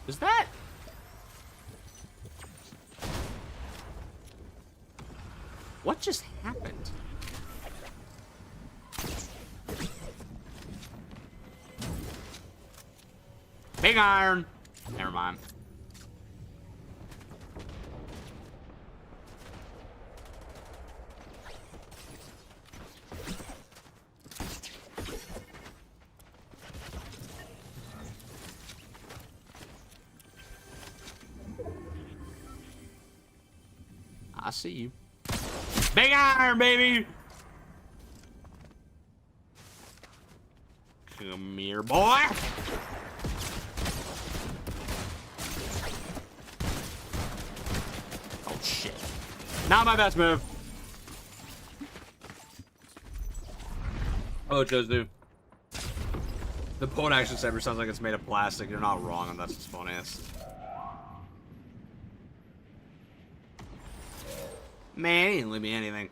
Is that? What just happened? Big iron. Never mind. I see you. Big iron, baby! Come here, boy! Oh, shit. Not my best move. Oh, Jozu. The point action saber sounds like it's made of plastic. You're not wrong, and that's what's funniest. Man, he didn't leave me anything.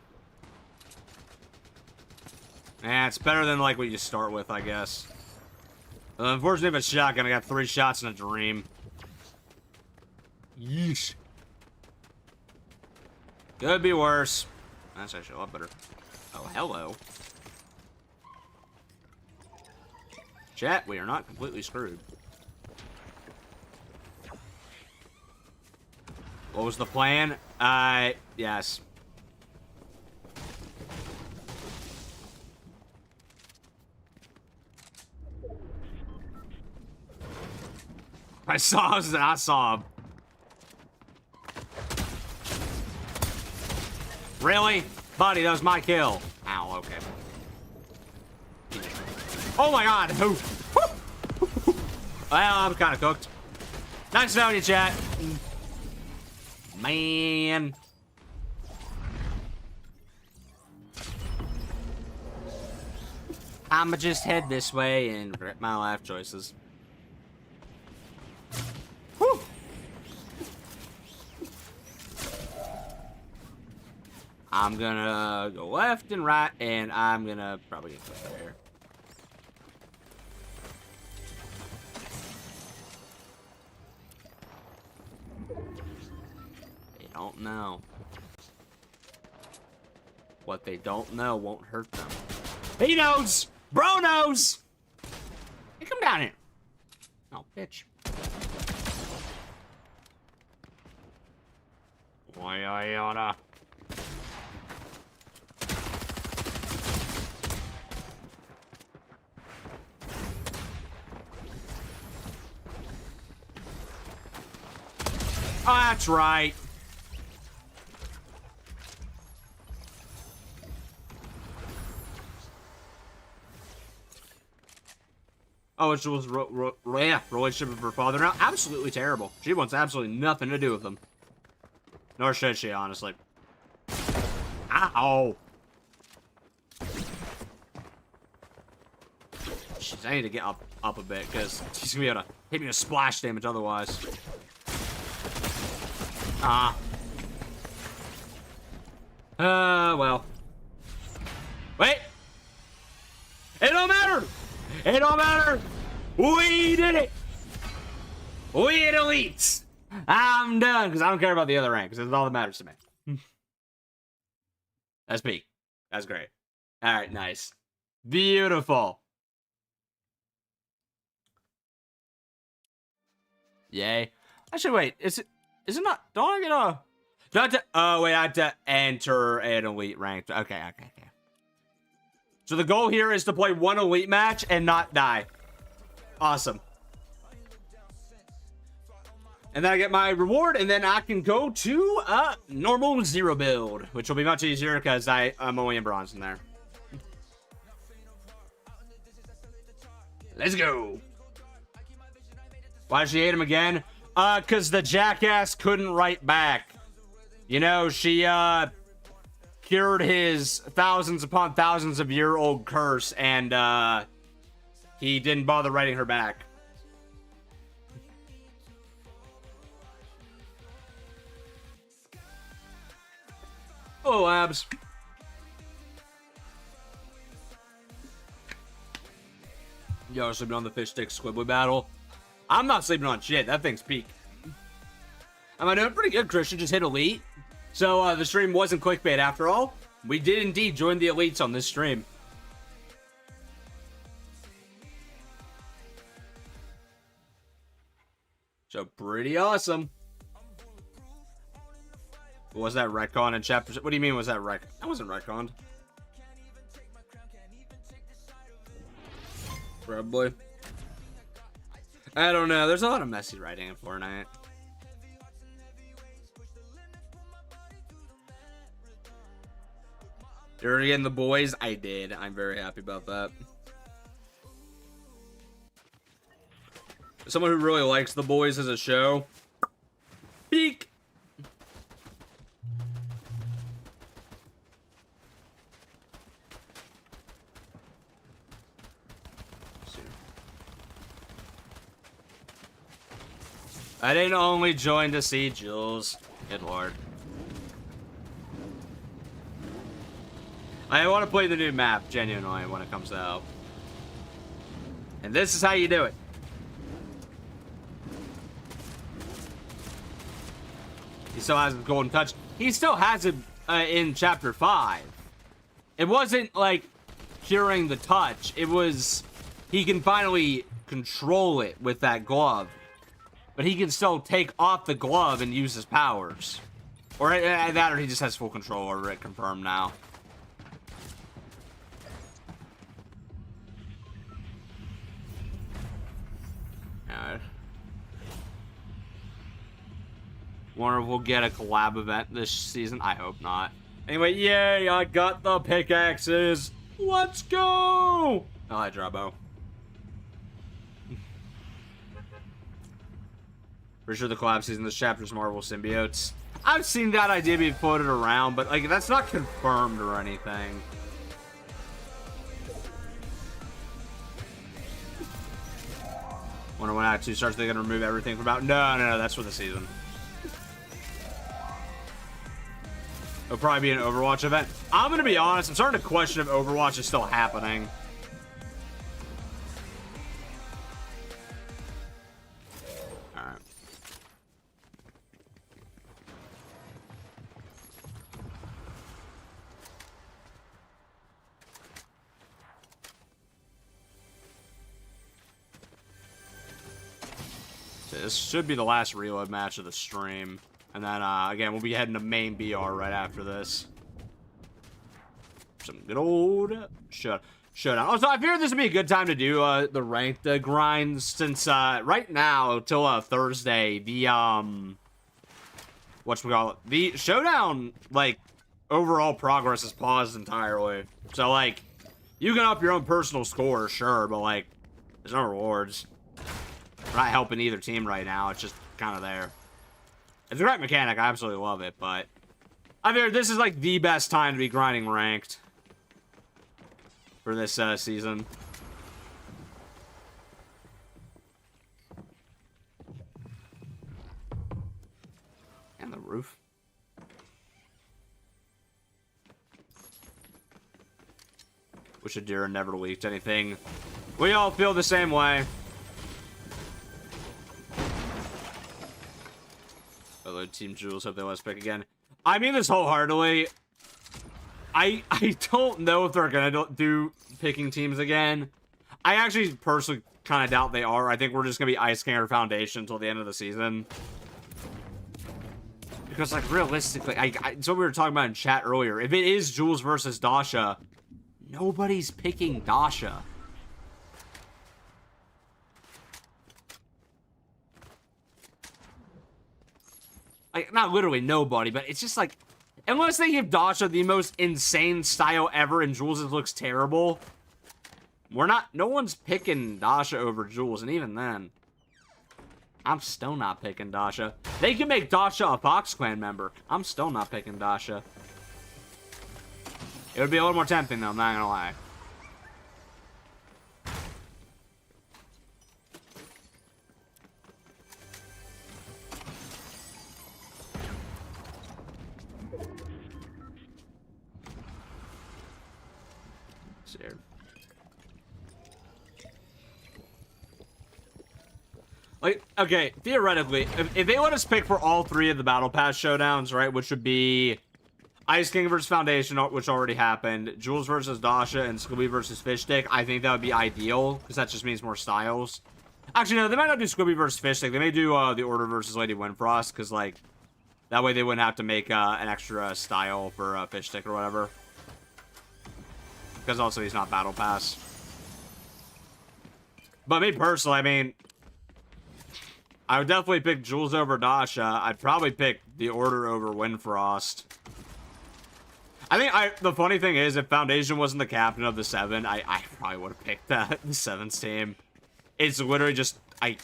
Yeah, it's better than like what you start with, I guess. Unfortunately, if it's shotgun, I got 3 shots in a dream. Yeesh. Could be worse. That's actually a lot better. Oh, hello. Chat, we are not completely screwed. What was the plan? Yes. I saw him. Really? Buddy, that was my kill. Ow, okay. Oh my God, who? Well, I'm kind of cooked. Nice knowing you, chat. Man. I'ma just head this way and regret my life choices. Whew. I'm gonna go left and right, and I'm gonna probably get there. They don't know. What they don't know won't hurt them. He knows! Bro knows! Hey, come down here. Oh, bitch. Why I oughta. Oh, that's right. Oh, it was relationship with her father now? Absolutely terrible. She wants absolutely nothing to do with him. Nor should she, honestly. Ow. Jeez, I need to get up a bit, because she's going to be able to hit me with splash damage otherwise. Well. Wait! It don't matter! It don't matter! We did it! We hit elites! I'm done, because I don't care about the other rank, because it's all that matters to me. That's peak. That's great. Alright, nice. Beautiful. Yay. Actually, wait, is it not, don't I get a... Oh, wait, I have to enter an elite rank. Okay. So the goal here is to play one elite match and not die. Awesome. And then I get my reward, and then I can go to normal 0 build, which will be much easier because I'm only in bronze in there. Let's go. Why did she hate him again? Because the jackass couldn't write back. You know, she, cured his thousands upon thousands of year-old curse, and, he didn't bother writing her back. Oh, abs. Yo, sleeping on the fish stick squibbly battle. I'm not sleeping on shit. That thing's peak. Am I doing pretty good, Christian? Just hit elite. So, the stream wasn't clickbait after all. We did indeed join the elites on this stream. So, pretty awesome. Was that retcon in chapter? What do you mean was that rec? That wasn't retconned. Probably. I don't know. There's a lot of messy writing in Fortnite. You're already getting the boys? I did. I'm very happy about that. Someone who really likes the boys as a show. Peak. I didn't only join to see Jules. Good lord. I want to play the new map, genuinely, when it comes out. And this is how you do it. He still has the golden touch. He still has it in Chapter 5. It wasn't, like, curing the touch. It was... He can finally control it with that glove. But he can still take off the glove and use his powers. Or that, or he just has full control over it, confirmed now. Wonder if we'll get a collab event this season. I hope not. Anyway, yay! I got the pickaxes. Let's go! Oh, hi, Drabo. For sure, the collab season. This chapter's Marvel symbiotes. I've seen that idea be floated around, but like that's not confirmed or anything. Wonder when Act 2 starts, they're gonna remove everything from about. No, that's for the season. It'll probably be an Overwatch event. I'm gonna be honest, I'm starting to question if Overwatch is still happening. Alright. So this should be the last reload match of the stream. And then, again, we'll be heading to main BR right after this. Some good old showdown. Also, I figured this would be a good time to do, the ranked grinds, since, right now, till, Thursday, the whatchamacallit, the showdown, like, overall progress is paused entirely. So, like, you can up your own personal score, sure, but, like, there's no rewards. We're not helping either team right now. It's just kind of there. It's a great mechanic. I absolutely love it, but I mean, this is, like, the best time to be grinding ranked for this season. And the roof. Wish Adira never leaked anything. We all feel the same way. Although Team Jules hope they let us pick again. I mean this wholeheartedly. I don't know if they're gonna do picking teams again. I actually personally kind of doubt they are. I think we're just gonna be Ice King or Foundation until the end of the season. Because, like, realistically, it's what we were talking about in chat earlier. If it is Jules versus Dasha, nobody's picking Dasha. Like, not literally nobody, but it's just like, unless they give Dasha the most insane style ever and Jules looks terrible, no one's picking Dasha over Jules, and even then, I'm still not picking Dasha. They can make Dasha a Fox Clan member. I'm still not picking Dasha. It would be a little more tempting, though, I'm not gonna lie. Here. Like, okay, theoretically, if they let us pick for all three of the Battle Pass showdowns, right, which would be Ice King versus Foundation, which already happened, Jules versus Dasha, and Scooby versus Fish Stick, I think that would be ideal, because that just means more styles. Actually, no, they might not do Scooby versus Fish Stick. They may do the Order versus Lady Winfrost, because, like, that way they wouldn't have to make an extra style for Fish Stick or whatever. Because also he's not Battle Pass. But me personally, I mean, I would definitely pick Jules over Dasha. I'd probably pick the Order over Winfrost. I think the funny thing is, if Foundation wasn't the captain of the 7, I probably would have picked the 7's team. It's literally just, I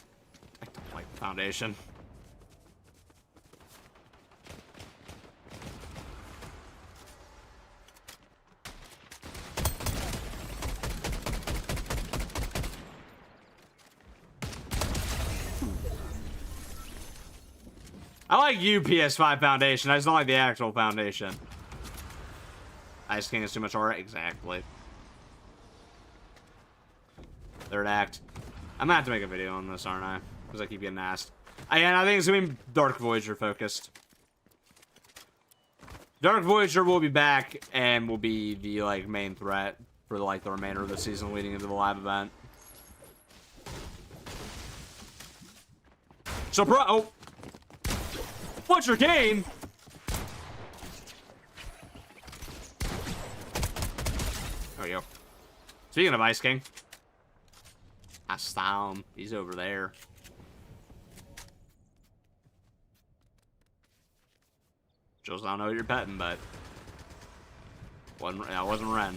don't like Foundation. I like you, PS5 Foundation. I just don't like the actual Foundation. Ice King is too much aura. Exactly. Third act. I'm gonna have to make a video on this, aren't I? Because I keep getting asked. And I think it's gonna be Dark Voyager focused. Dark Voyager will be back and will be the, like, main threat for, like, the remainder of the season leading into the live event. So, oh. What's your game? There we go. Speaking of Ice King, I saw him. He's over there. Jules, I don't know what you're petting, but that wasn't Ren.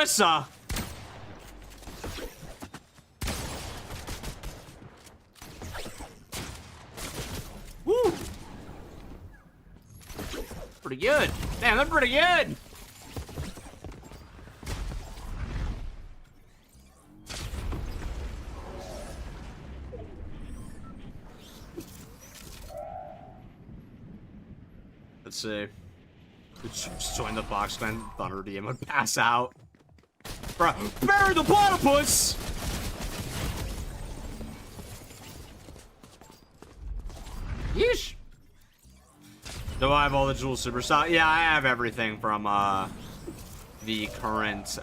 Marissa! Woo! Pretty good. Damn, they're pretty good! Let's see. Just join the box, man. Thunder DM would pass out. Bro, bury the platypus! Yeesh. Do I have all the Jules Superstar? Yeah, I have everything from the current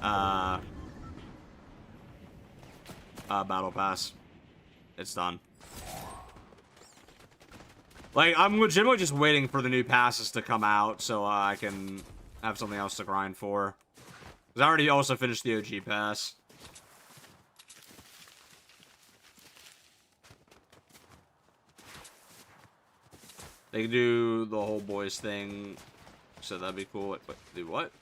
battle pass. It's done. Like, I'm legitimately just waiting for the new passes to come out so I can have something else to grind for. Because I already also finished the OG pass. They can do the whole boys thing, so that'd be cool. Wait, do what?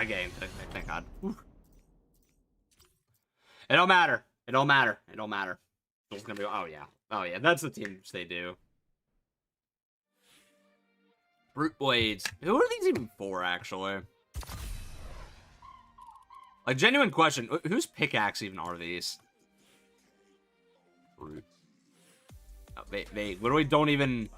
Game. Thank God. Whew. It don't matter. It don't matter. It don't matter. It's gonna be. Oh yeah. Oh yeah. That's the teams they do. Brute blades. Who are these even for? Actually, like genuine question. Whose pickaxe even are these? Brute. Oh, they literally don't even.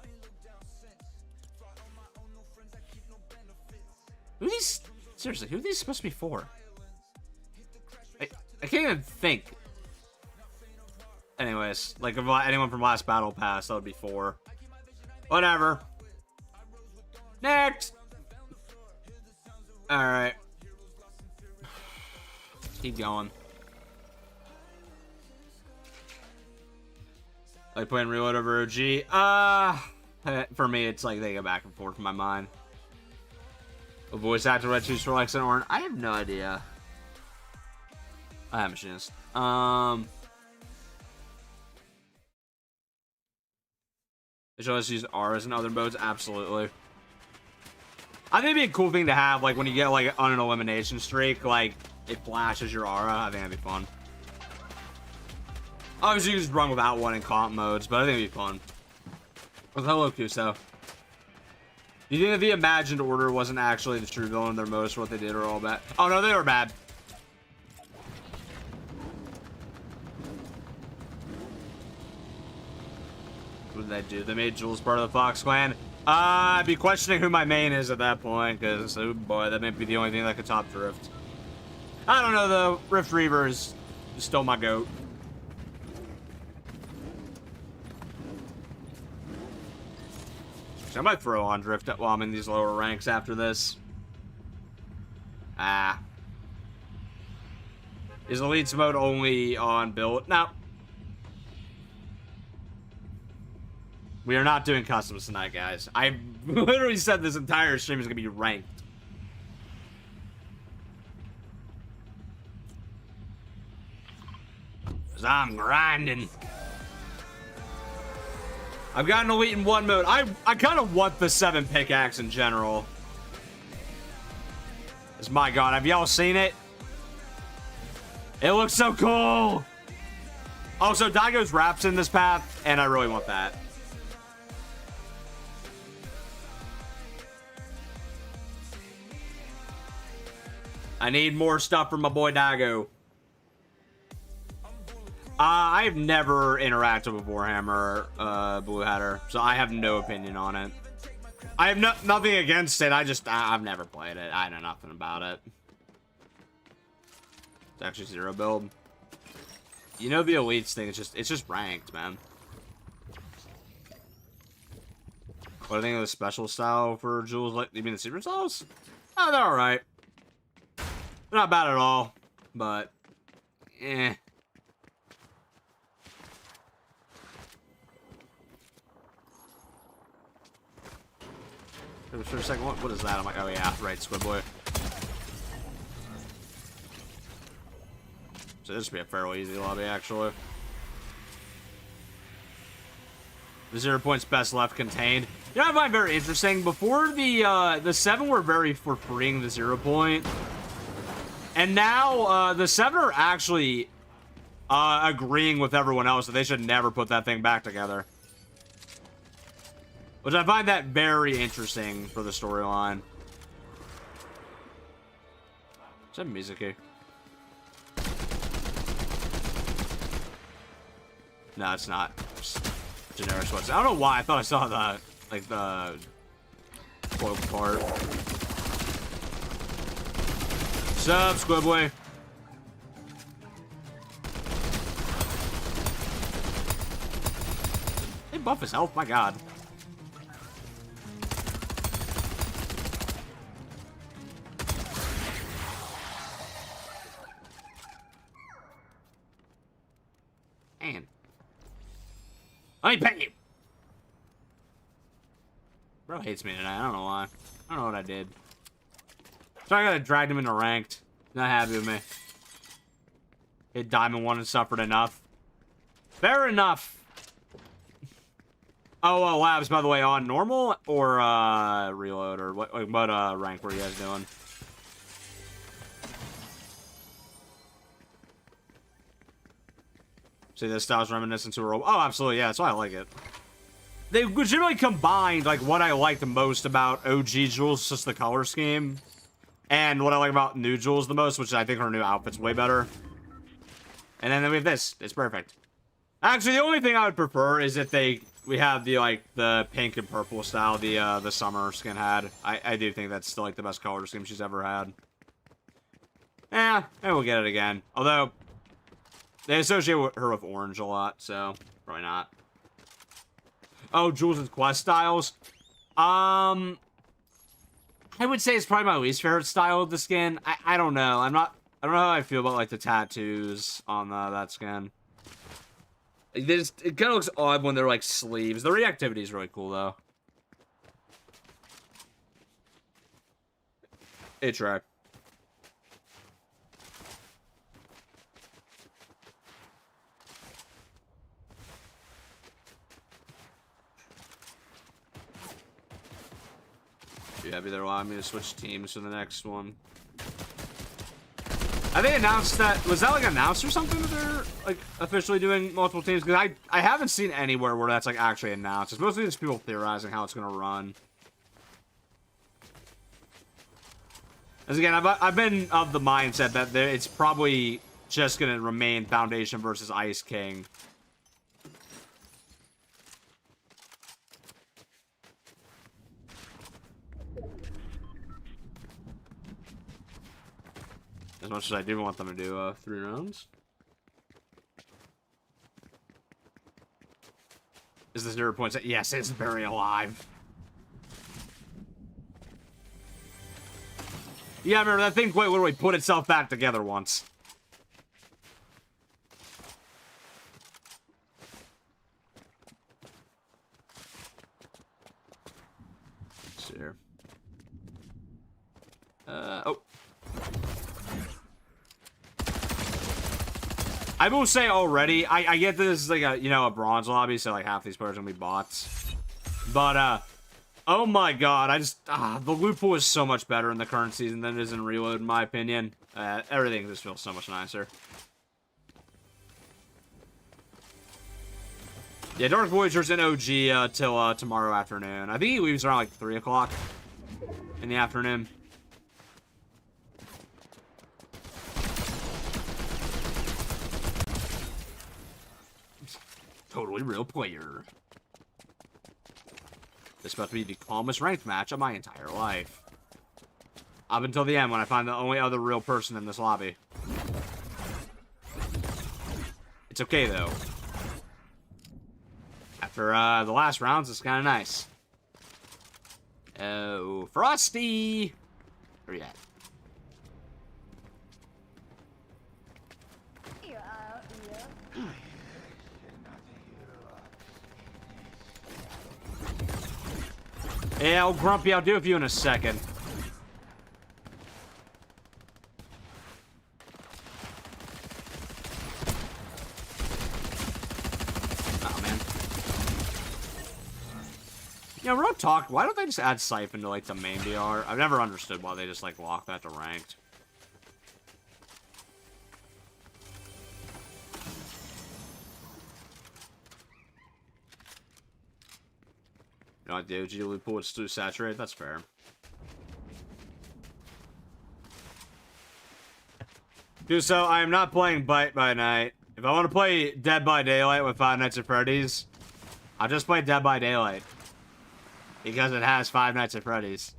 Who are these? Seriously, who are these supposed to be for? I can't even think. Anyways, like if anyone from last battle pass, that would be for. Whatever. Next. All right. Keep going. Like playing Reload over OG. For me, it's like they go back and forth in my mind. A voice actor I choose for Lex and Orin. I have no idea. I am a machinist. Should I just use Auras in other modes? Absolutely. I think it'd be a cool thing to have, like when you get like on an elimination streak, like it flashes your aura. I think that'd be fun. Obviously, you can just run without one in comp modes, but I think it'd be fun. Well, hello, Kuso. You think that the imagined order wasn't actually the true villain? Their motives for what they did are all bad. Oh no, they were bad. What did they do? They made Jules part of the Fox clan. I'd be questioning who my main is at that point, because oh boy, that may be the only thing that could top Drift. I don't know though. Rift Reaver is still my goat. I might throw on Drift while I'm in these lower ranks after this. Is Elites mode only on build? No. We are not doing customs tonight, guys. I literally said this entire stream is going to be ranked. Because I'm grinding. I've got an elite in one mode. I kind of want the 7 pickaxe in general. It's my god, have y'all seen it? It looks so cool. Also, Daigo's wraps in this path, and I really want that. I need more stuff from my boy Daigo. I have never interacted with Warhammer Blue Hatter, so I have no opinion on it. I have nothing against it. I've never played it. I know nothing about it. It's actually 0 build. You know the elites thing. It's just ranked, man. What do you think of the special style for Jules? Like, you mean the secret styles? Oh, they're all right. They're not bad at all, but eh. For a second, what is that? I'm like, oh yeah, right, Squid Boy. So this should be a fairly easy lobby, actually. The 0 points best left contained. You know, I find very interesting. Before the 7 were very for freeing the 0 point, and now the 7 are actually agreeing with everyone else that they should never put that thing back together. Which I find that very interesting for the storyline. Is that Mizuki? No, it's not. generic sweats. I don't know why. I thought I saw the, like, the cloak part. Sup, Squibway? They buff his health, my god. Man. Let me pay you! Bro hates me tonight. I don't know why. I don't know what I did. So I gotta drag him into ranked. Not happy with me. Hit Diamond 1 and suffered enough. Fair enough. Oh, labs, by the way, on normal or reload or what rank were you guys doing? See, this style's reminiscent to a robot. Oh, absolutely, yeah, that's why I like it. They legitimately combined, like, what I like the most about OG Jules, just the color scheme, and what I like about new Jules the most, which I think her new outfit's way better. And then we have this. It's perfect. Actually, the only thing I would prefer is if we have the, like, the pink and purple style the summer skin had. I do think that's still, like, the best color scheme she's ever had. Maybe we'll get it again. Although, they associate her with orange a lot, so probably not. Oh, Jules' quest styles. I would say it's probably my least favorite style of the skin. I don't know. I don't know how I feel about, like, the tattoos on that skin. It kind of looks odd when they're, like, sleeves. The reactivity is really cool, though. It's right. You happy they're allowing me to switch teams for the next one? Have they announced that? Was that like announced or something that they're like officially doing multiple teams? Because I haven't seen anywhere where that's like actually announced. It's mostly just people theorizing how it's gonna run. As again, I've been of the mindset that it's probably just gonna remain Foundation versus Ice King. As much as I do want them to do 3 rounds. Is this 0 points? Yes, it's very alive. Yeah, I remember that thing quite literally put itself back together once. Let's see here. Oh. I will say already, I get this is like a, you know, a bronze lobby, so like half these players are gonna be bots. But, oh my god, the loot pool is so much better in the current season than it is in Reload, in my opinion. Everything just feels so much nicer. Yeah, Dark Voyager's in OG till tomorrow afternoon. I think he leaves around like 3 o'clock in the afternoon. Totally real player. This is about to be the calmest ranked match of my entire life. Up until the end when I find the only other real person in this lobby. It's okay though. After the last rounds, it's kind of nice. Oh, Frosty! Where you at? Yeah, old Grumpy, I'll do it for you in a second. Oh, man. Yeah, real talk, why don't they just add Siphon to, like, the main BR? I've never understood why they just, like, lock that to ranked. You know what, dude? You loot pool, it's too saturated? That's fair. Dude, so I am not playing Bite by Night. If I want to play Dead by Daylight with Five Nights at Freddy's, I'll just play Dead by Daylight. Because it has Five Nights at Freddy's.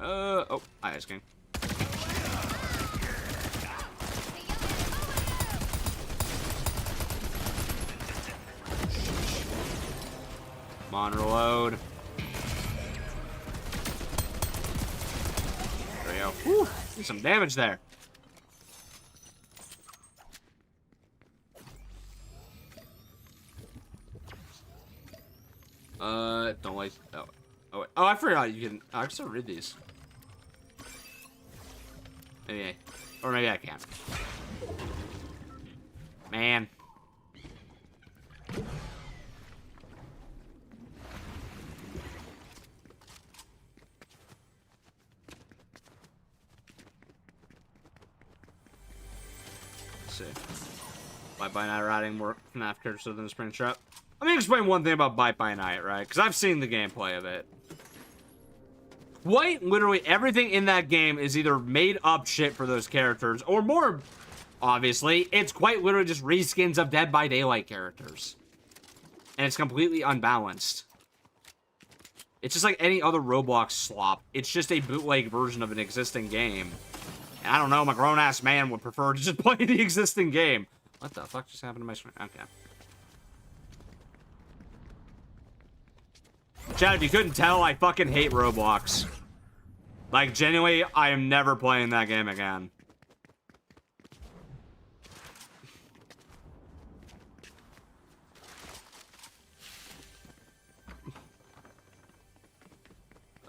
Oh, Ice King. Come on, reload. There we go. Whew, did some damage there. Don't like. Oh, wait. Oh, I forgot you can. I can still read these. Maybe, or maybe I can't. Man. Let's see. Bite by Night riding more FNAF characters than the Springtrap. Let me explain one thing about Bite by Night, right? Because I've seen the gameplay of it. Quite literally everything in that game is either made up shit for those characters, or more obviously, it's quite literally just reskins of Dead by Daylight characters. And it's completely unbalanced. It's just like any other Roblox slop. It's just a bootleg version of an existing game. And I don't know, my grown-ass man would prefer to just play the existing game. What the fuck just happened to my screen? Okay. Chad, if you couldn't tell, I fucking hate Roblox. Like, genuinely, I am never playing that game again.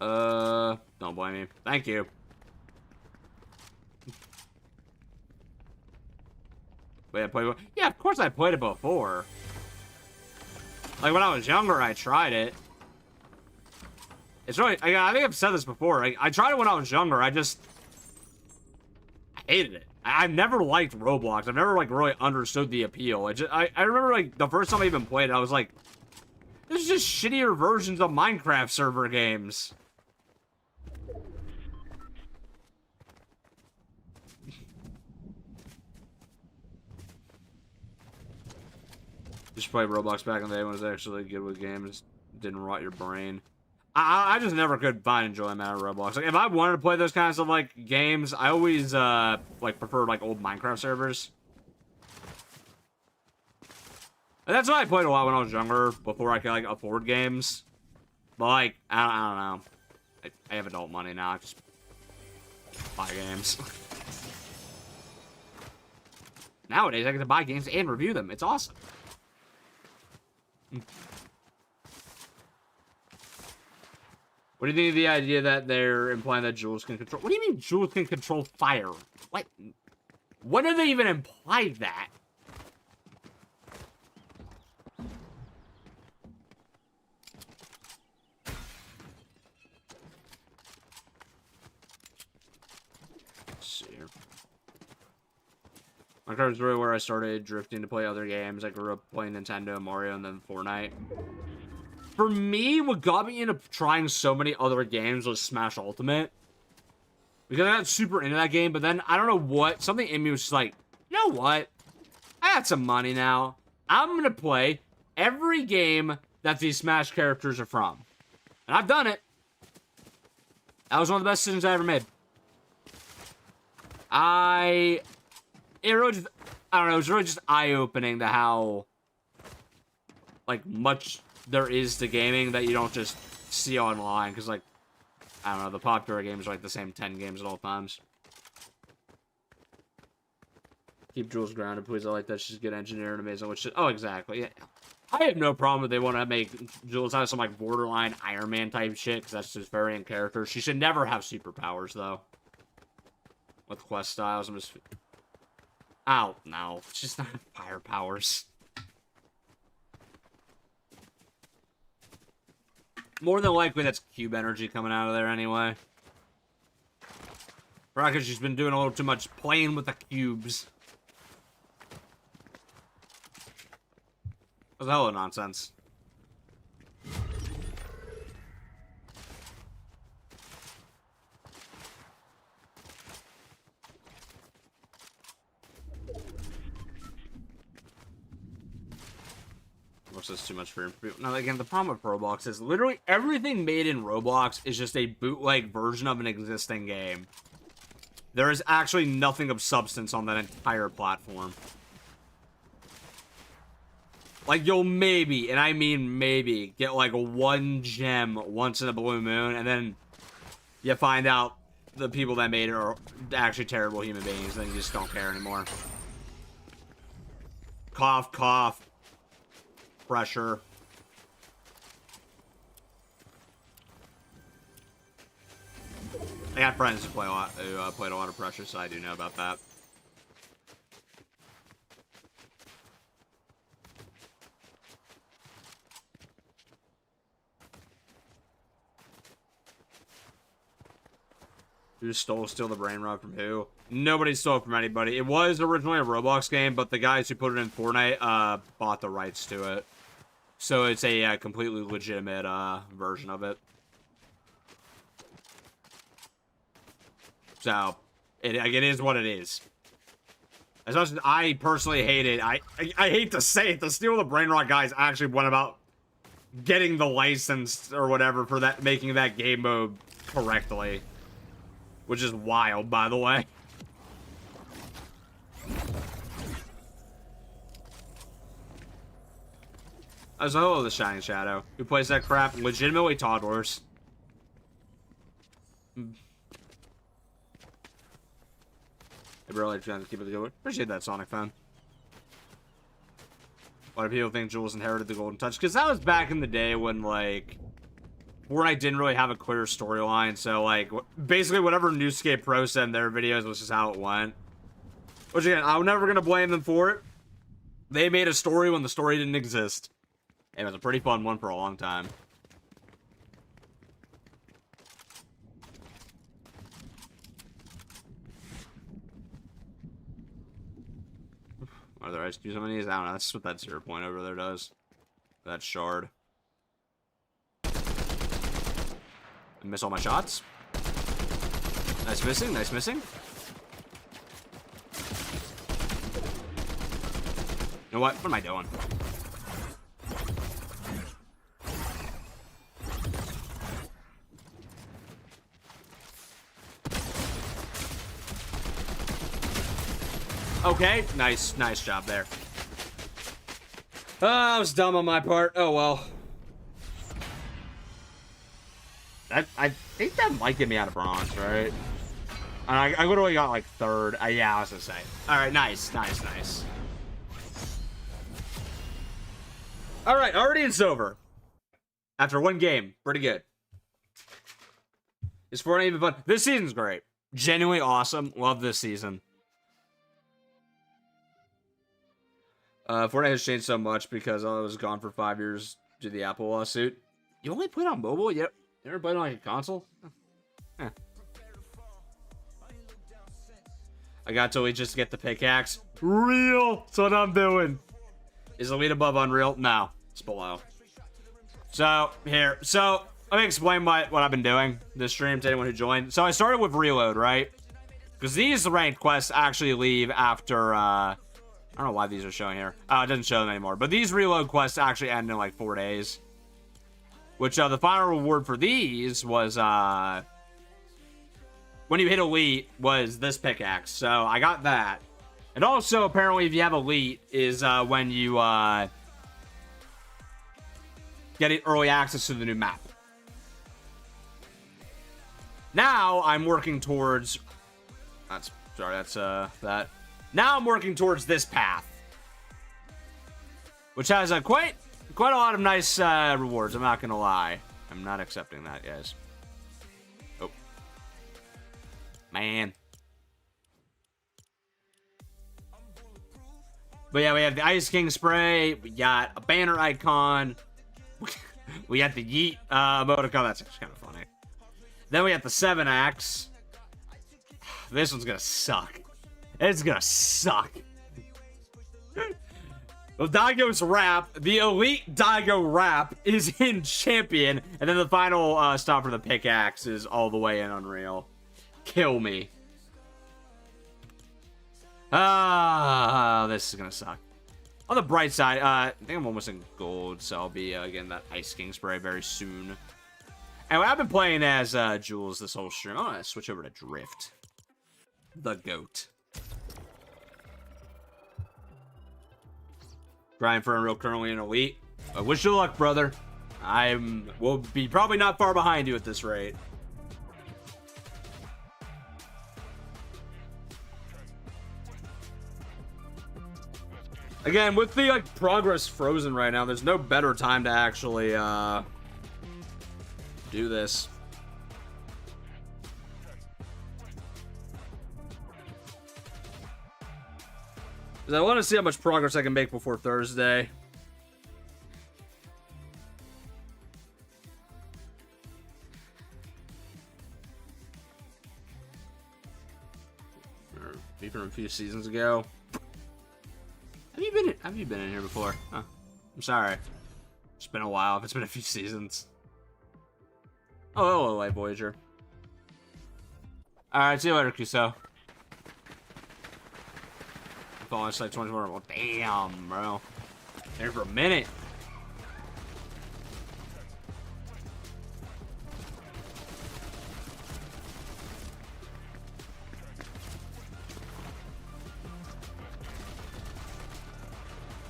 Don't blame me. Thank you. Wait, I played it? Yeah, of course I played it before. Like, when I was younger, I tried it. It's really, I think I've said this before. I tried it when I was younger. I hated it. I've never liked Roblox. I've never, like, really understood the appeal. I remember, like, the first time I even played it, I was like, this is just shittier versions of Minecraft server games. Just play Roblox back in the day when it was actually good with games. Didn't rot your brain. I just never could find enjoyment out of Roblox. Like, if I wanted to play those kinds of, like, games, I always, like, preferred, like, old Minecraft servers. And that's why I played a lot when I was younger, before I could, like, afford games. But, like, I don't know. I have adult money now. I just buy games. Nowadays, I get to buy games and review them. It's awesome. What do you think of the idea that they're implying that Jules can control? What do you mean Jules can control fire? What? When do they even imply that? Let's see here. Minecraft is really where I started drifting to play other games. I grew up playing Nintendo, Mario, and then Fortnite. For me, what got me into trying so many other games was Smash Ultimate. Because I got super into that game, but then, I don't know what, something in me was just like, you know what? I got some money now. I'm going to play every game that these Smash characters are from. And I've done it. That was one of the best decisions I ever made. It really just, I don't know, it was really just eye-opening to how, like, much there is to gaming that you don't just see online, because, like, I don't know, the popular games are like the same 10 games at all times. Keep Jules grounded, please. I like that. She's a good engineer and amazing. Which, oh, exactly. Yeah. I have no problem if they want to make Jules have some, like, borderline Iron Man type shit, because that's just very in character. She should never have superpowers, though. With quest styles, I'm just... Ow, no. She's not fire powers. More than likely, that's cube energy coming out of there anyway. Probably because she's been doing a little too much playing with the cubes. That's a hell of nonsense. Roblox is too much for people. Now, again, the problem with Roblox is literally everything made in Roblox is just a bootleg version of an existing game. There is actually nothing of substance on that entire platform. Like, you'll maybe, and I mean maybe, get like one gem once in a blue moon, and then you find out the people that made it are actually terrible human beings, and you just don't care anymore. Cough, cough. Pressure. I got friends who play a lot, who played a lot of Pressure, so I do know about that. Who stole the brain rot from who? Nobody stole it from anybody. It was originally a Roblox game, but the guys who put it in Fortnite bought the rights to it. So it's a completely legitimate version of it. So, it is what it is. As much as I personally hate it, I hate to say it, the Steal the Brain Rot guys actually went about getting the license or whatever for that, making that game mode correctly. Which is wild, by the way. As a whole, the Shining Shadow. Who plays that crap? Legitimately toddlers. I really trying to keep it going. Appreciate that, Sonic fan. Why do people think Jules inherited the Golden Touch? Because that was back in the day when, like, Fortnite didn't really have a clear storyline, so, like, basically whatever Newscape Pro said in their videos was just how it went. Which, again, I'm never going to blame them for it. They made a story when the story didn't exist. It was a pretty fun one for a long time. Are there ice cubes on these? I don't know. That's what that 0 point over there does. That shard. I miss all my shots. Nice missing, nice missing. You know what? What am I doing? Okay, nice job there. That was dumb on my part. Oh well. I think that might get me out of bronze, right? And I literally got like third. Yeah, I was gonna say. All right, nice. All right, already it's over. After one game, pretty good. Is Fortnite even fun? This season's great. Genuinely awesome. Love this season. Fortnite has changed so much because I was gone for 5 years due to the Apple lawsuit. You only played on mobile? Yep. You ever played on like a console? Eh. I got to just get the pickaxe. Real! That's what I'm doing. Is Elite above Unreal? No. It's below. So, here. So, let me explain what I've been doing this stream to anyone who joined. So, I started with Reload, right? Because these ranked quests actually leave after, I don't know why these are showing here. Oh, it doesn't show them anymore. But these Reload quests actually end in like 4 days. Which, the final reward for these was, when you hit Elite, was this pickaxe. So, I got that. And also, apparently, if you have Elite, is, when you, get early access to the new map. Now, I'm working towards... that. Now I'm working towards this path. Which has a quite a lot of nice rewards, I'm not gonna lie. I'm not accepting that, guys. Oh. Man. But yeah, we have the Ice King spray, we got a banner icon, we got the Yeet emoticon, that's actually kind of funny. Then we have the 7 axe. This one's gonna suck. It's gonna suck. Well, Daigo's wrap, the Elite Daigo wrap is in Champion, and then the final stop for the pickaxe is all the way in Unreal. Kill me. Ah, this is gonna suck. On the bright side, I think I'm almost in gold, so I'll be getting that Ice King spray very soon. Anyway, I've been playing as Jules this whole stream. I'm gonna switch over to Drift. The GOAT. Trying for Unreal currently in Elite. I wish you luck, brother. Will be probably not far behind you at this rate. Again, with the like progress frozen right now, there's no better time to actually do this. Because I want to see how much progress I can make before Thursday. Or maybe from a few seasons ago. Have you been in here before? Huh. I'm sorry. It's been a while. If it's been a few seasons. Oh, hello, Light Voyager. Alright, see you later, Kuso. Oh, it's like 24. Well, damn, bro. There for a minute.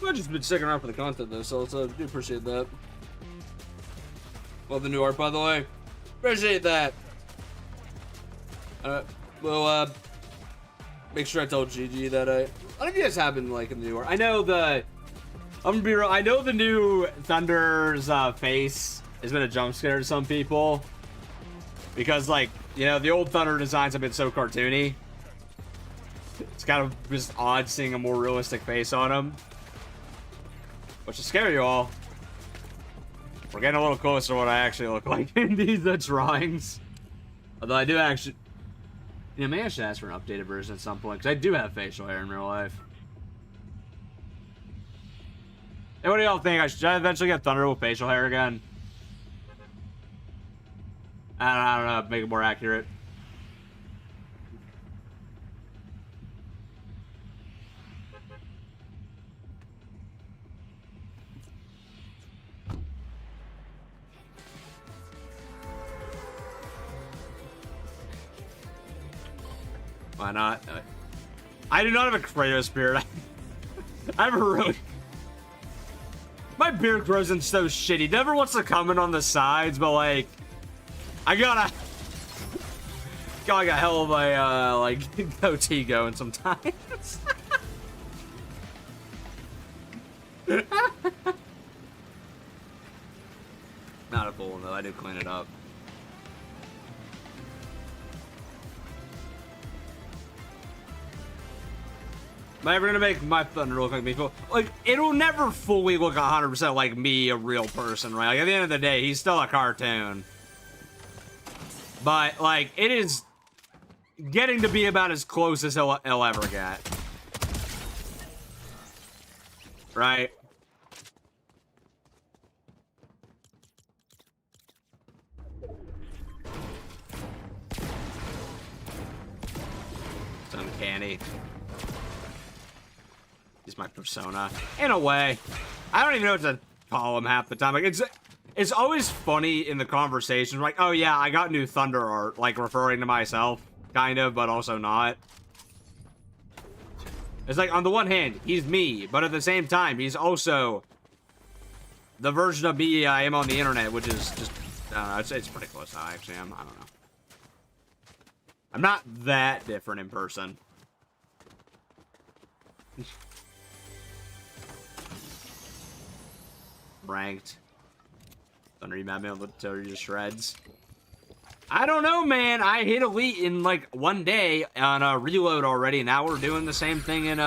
I've just been sticking around for the content, though, so I do appreciate that. Love the new art, by the way. Appreciate that. Well, make sure I tell Gigi that I don't know if you guys have been liking the new art. I know I'm gonna be real. I know the new Thunder's face has been a jump scare to some people because, like, you know, the old Thunder designs have been so cartoony. It's kind of just odd seeing a more realistic face on him. Which is scary, you all. We're getting a little closer to what I actually look like in these drawings. Although I do actually... You know, maybe I should ask for an updated version at some point, because I do have facial hair in real life. Hey, what do y'all think? Should I eventually get Thunder with facial hair again? I don't know, make it more accurate. Why not? I do not have a Kratos beard. I have a really... My beard grows in so shitty. Never wants to come in on the sides, but like... I got a hell of a, like, goatee going sometimes. Not a full one, though. I do clean it up. Am I ever gonna make my Thunder look like me? Like, it'll never fully look 100% like me, a real person, right? Like, at the end of the day, he's still a cartoon. But, like, it is getting to be about as close as he'll ever get. Right? It's uncanny. He's my persona. In a way. I don't even know what to call him half the time. Like, it's always funny in the conversation. Like, oh yeah, I got new Thunder art. Like, referring to myself. Kind of, but also not. It's like, on the one hand, he's me. But at the same time, he's also the version of me I am on the internet. Which is just, I don't know. It's pretty close to how I actually am. I don't know. I'm not that different in person. Ranked. Thunder, you mad me on the tear you to shreds. I don't know, man. I hit Elite in like one day on a reload already. Now we're doing the same thing in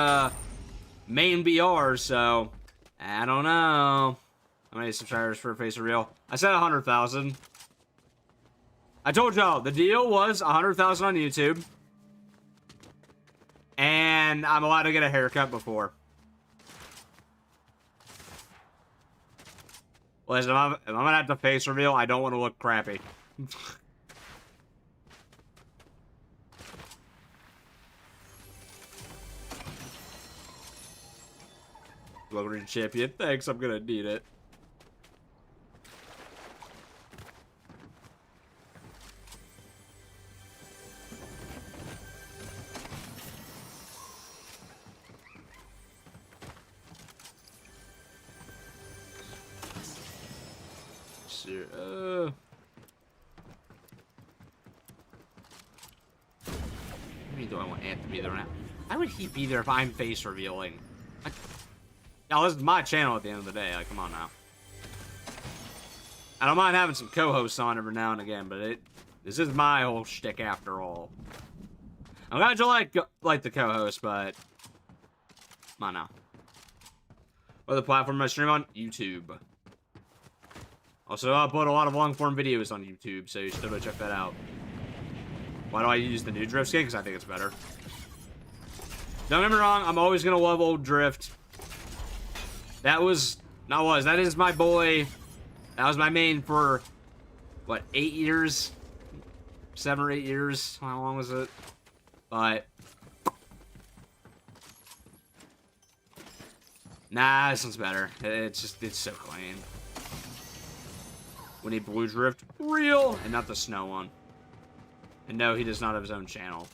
main BR, so I don't know. How many subscribers for Face of Real? I said 100,000. I told y'all the deal was 100,000 on YouTube, and I'm allowed to get a haircut before. Listen, if I'm gonna have to face reveal, I don't want to look crappy. Global Region Champion. Thanks, I'm gonna need it. Maybe do I want Ant to be there now? Why would he be there if I'm face revealing? Now, this is my channel at the end of the day. Like, come on now. I don't mind having some co-hosts on every now and again, but this is my whole shtick after all. I'm glad you like the co-host, but come on now. What other platform I stream on? YouTube. Also, I upload a lot of long-form videos on YouTube, so you should go check that out. Why do I use the new Drift skin? Because I think it's better. Don't get me wrong, I'm always going to love old Drift. That is my boy. That was my main for, what, 8 years? 7 or 8 years? How long was it? But nah, this one's better. It's so clean. We need Blue Drift real, and not the snow one. And no, he does not have his own channel.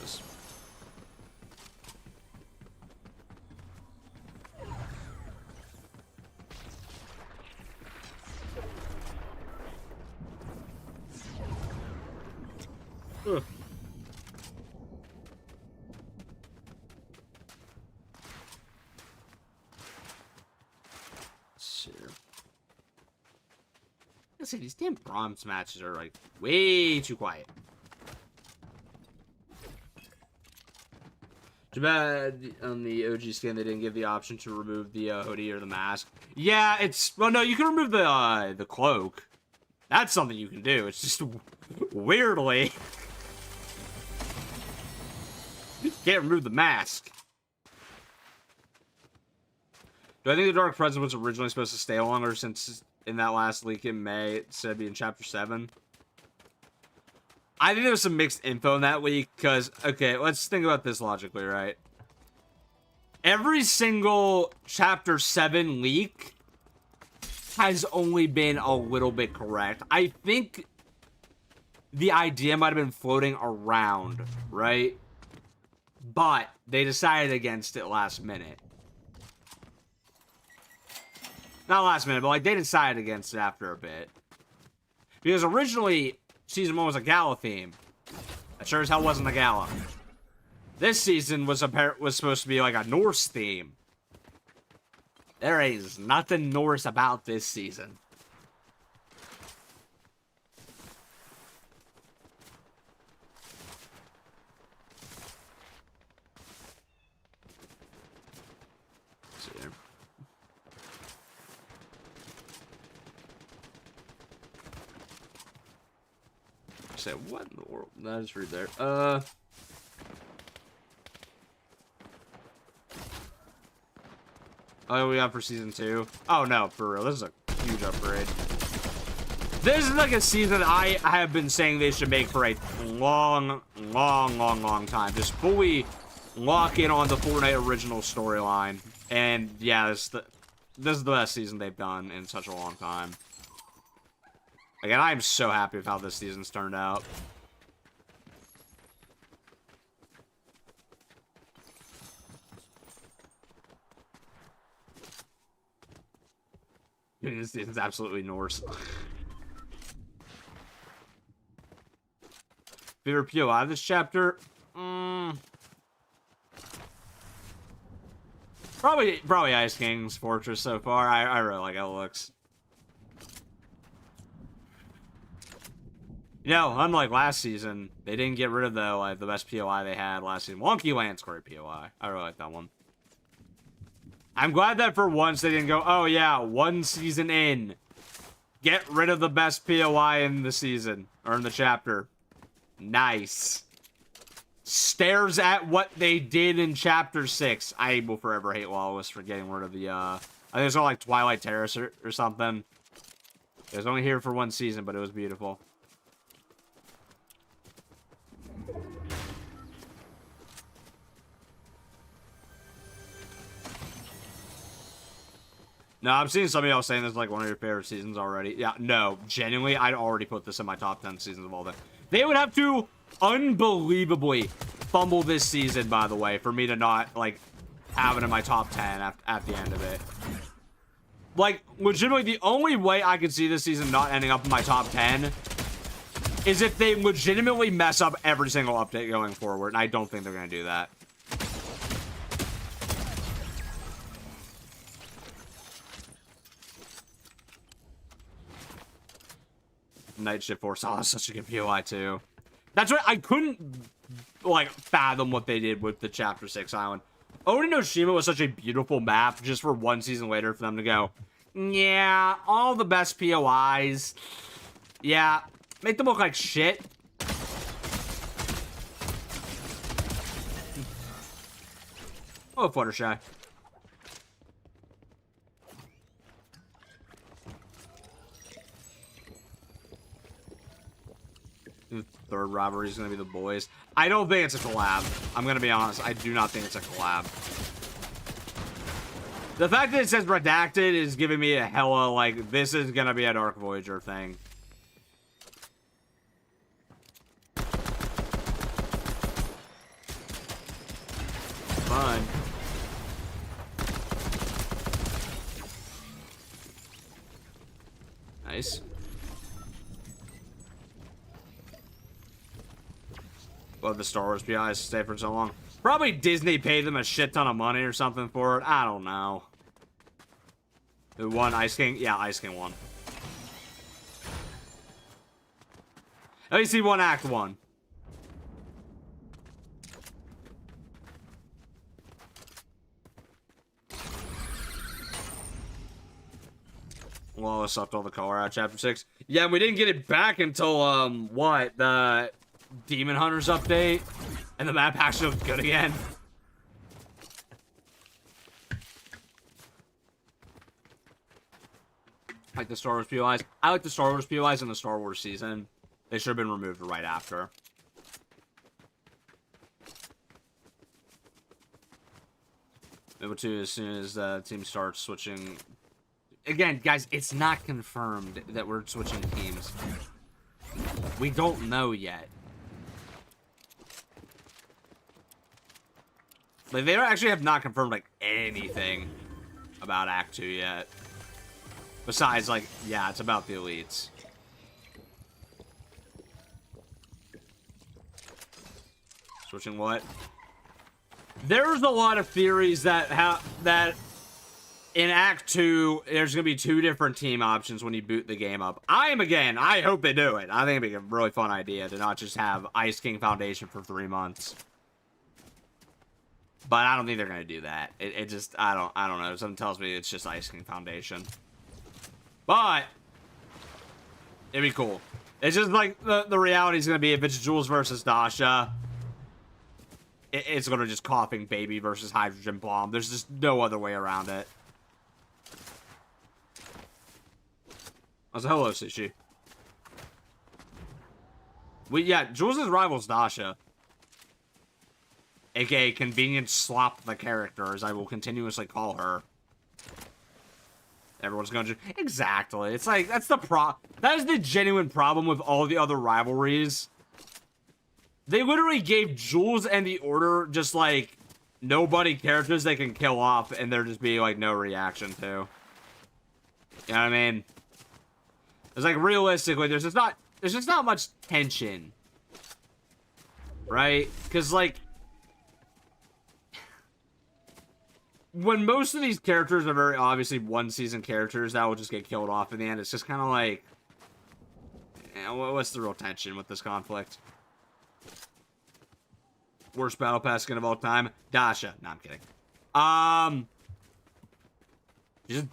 Jesus. Ugh. Sure. Let's see, these damn bronze matches are like way too quiet. Too bad on the OG skin they didn't give the option to remove the hoodie or the mask. Yeah, well, no, you can remove the cloak. That's something you can do. It's just weirdly you can't remove the mask. Do I think the Dark Presence was originally supposed to stay longer since in that last leak in May it said it'd be in Chapter 7? I think there was some mixed info in that leak because, okay, let's think about this logically, right? Every single Chapter 7 leak has only been a little bit correct. I think the idea might have been floating around, right? But they decided against it last minute. Not last minute, but like they decided against it after a bit. Because originally, Season 1 was a gala theme. That sure as hell wasn't a gala. This season was supposed to be like a Norse theme. There is nothing Norse about this season. Say what in the world? That is right there. Oh, we got for Season 2. Oh no, for real, this is a huge upgrade. This is like a season I have been saying they should make for a long time. Just fully lock in on the Fortnite original storyline. And yeah, this is the best season they've done in such a long time. Again, I am so happy with how this season's turned out. This season's absolutely Norse. Favorite POI of this chapter? Probably Ice King's Fortress so far. I really like how it looks. You know, unlike last season, they didn't get rid of the best POI they had last season. Wonky Land's great POI. I really like that one. I'm glad that for once they didn't go, oh yeah, one season in, get rid of the best POI in the season, or in the chapter. Nice. stares at what they did in Chapter 6. I will forever hate Lawless for getting rid of the, I think it's all like Twilight Terrace or something. It was only here for one season, but it was beautiful. No, I'm seeing some of y'all saying this is like one of your favorite seasons already. Yeah, no, genuinely, I'd already put this in my top 10 seasons of all time. They would have to unbelievably fumble this season, by the way, for me to not, like, have it in my top 10 at the end of it. Like, legitimately, the only way I could see this season not ending up in my top 10 is if they legitimately mess up every single update going forward, and I don't think they're going to do that. Night Shift Force. Oh, that's such a good POI, too. That's right. I couldn't, like, fathom what they did with the Chapter 6 island. Oninoshima was such a beautiful map just for one season later for them to go, yeah, all the best POIs. Yeah, make them look like shit. Oh, Fluttershy. The third rivalry is going to be the boys. I don't think it's a collab. I'm going to be honest. I do not think it's a collab. The fact that it says redacted is giving me a hella, like, this is going to be a Dark Voyager thing. Fun. Nice. Love the Star Wars PIs stay for so long. Probably Disney paid them a shit ton of money or something for it. I don't know. Who won? Ice King? Yeah, Ice King won. At least he won Act 1. Well, I sucked all the color out of Chapter 6. Yeah, we didn't get it back until, what? The Demon Hunters update? And the map actually looked good again. Like the Star Wars POIs. I like the Star Wars POIs in the Star Wars season. They should have been removed right after. Number 2, as soon as the team starts switching. Again, guys, it's not confirmed that we're switching teams. We don't know yet. Like, they actually have not confirmed, like, anything about Act 2 yet. Besides, like, yeah, it's about the elites. Switching what? There's a lot of theories that in Act 2, there's going to be 2 different team options when you boot the game up. I hope they do it. I think it'd be a really fun idea to not just have Ice King Foundation for 3 months. But I don't think they're going to do that. It just, I don't know. Something tells me it's just Ice King Foundation. But it'd be cool. It's just like the reality is going to be if it's Jules versus Dasha, it's going to just Coughing Baby versus Hydrogen Bomb. There's just no other way around it. I was a hello, Sushi. Yeah, Jules' rival's Dasha. AKA Convenient Slop the character, as I will continuously call her. Everyone's gonna just... Exactly. It's like, that's the that is the genuine problem with all the other rivalries. They literally gave Jules and the Order just, like, nobody characters they can kill off, and there just be, like, no reaction to. You know what I mean? It's like, realistically, there's just not much tension. Right? Because, like... when most of these characters are very obviously one-season characters that will just get killed off in the end, it's just kind of like... what's the real tension with this conflict? Worst Battle Pass skin of all time? Dasha. No, I'm kidding.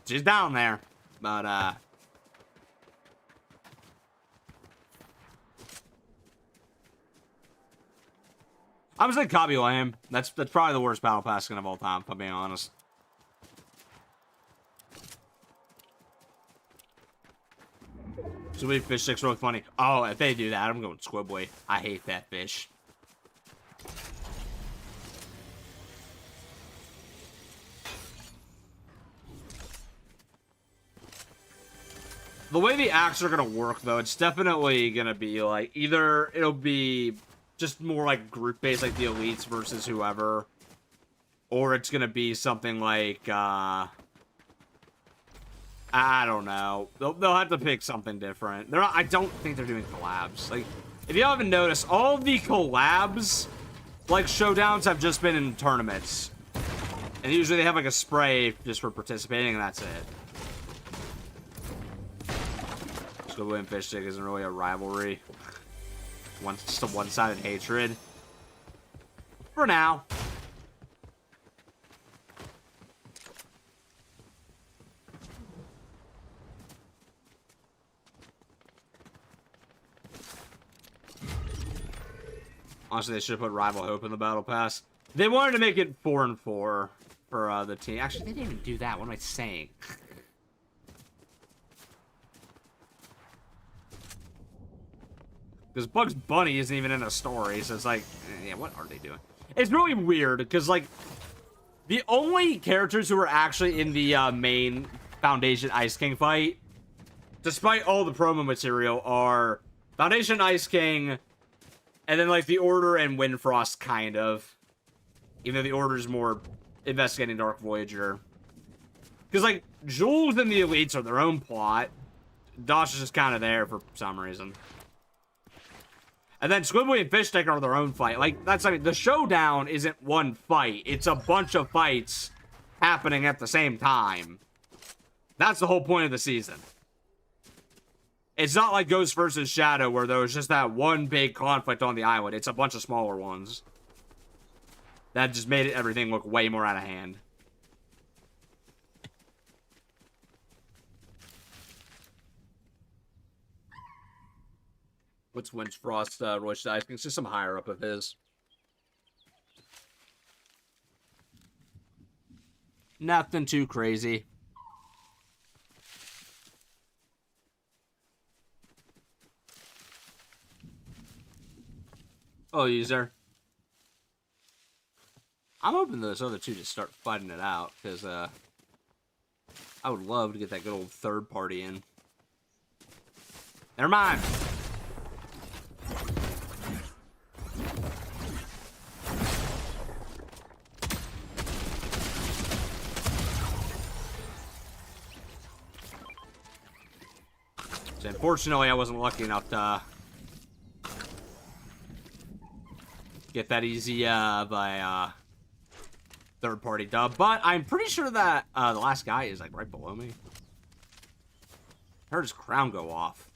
She's down there. But, I'm just like Cobby Lamb. That's probably the worst battle pass skin of all time, if I'm being honest. So we fish sticks really funny. Oh, if they do that, I'm going Squibboy. I hate that fish. The way the acts are gonna work, though, it's definitely gonna be like either it'll be just more like group based, like the elites versus whoever, or it's gonna be something like I don't know. They'll have to pick something different. They're not, I don't think they're doing collabs. Like, if you haven't noticed, all the collabs, like showdowns, have just been in tournaments, and usually they have like a spray just for participating, and that's it. Squibboy and Fish Stick isn't really a rivalry. Just a one-sided hatred. For now. Honestly, they should have put Rival Hope in the Battle Pass. They wanted to make it 4-4 for the team. Actually, they didn't even do that. What am I saying? Because Bugs Bunny isn't even in a story, so it's like, yeah, what are they doing? It's really weird, because, like, the only characters who are actually in the main Foundation Ice King fight, despite all the promo material, are Foundation Ice King, and then, like, the Order and Windfrost, kind of. Even though the Order's more investigating Dark Voyager. Because, like, Jules and the Elites are their own plot. Dosh is just kind of there for some reason. And then Squibboy and Fish Stick are their own fight. Like, that's, I mean, the showdown isn't one fight. It's a bunch of fights happening at the same time. That's the whole point of the season. It's not like Ghost versus Shadow, where there was just that one big conflict on the island. It's a bunch of smaller ones. That just made everything look way more out of hand. What's Windfrost, Royce Ice King? It's just some higher up of his. Nothing too crazy. Oh, user. I'm hoping those other two just start fighting it out, because I would love to get that good old third party in. Never mind. So unfortunately, I wasn't lucky enough to get that easy by third party dub, but I'm pretty sure that the last guy is like right below me. I heard his crown go off.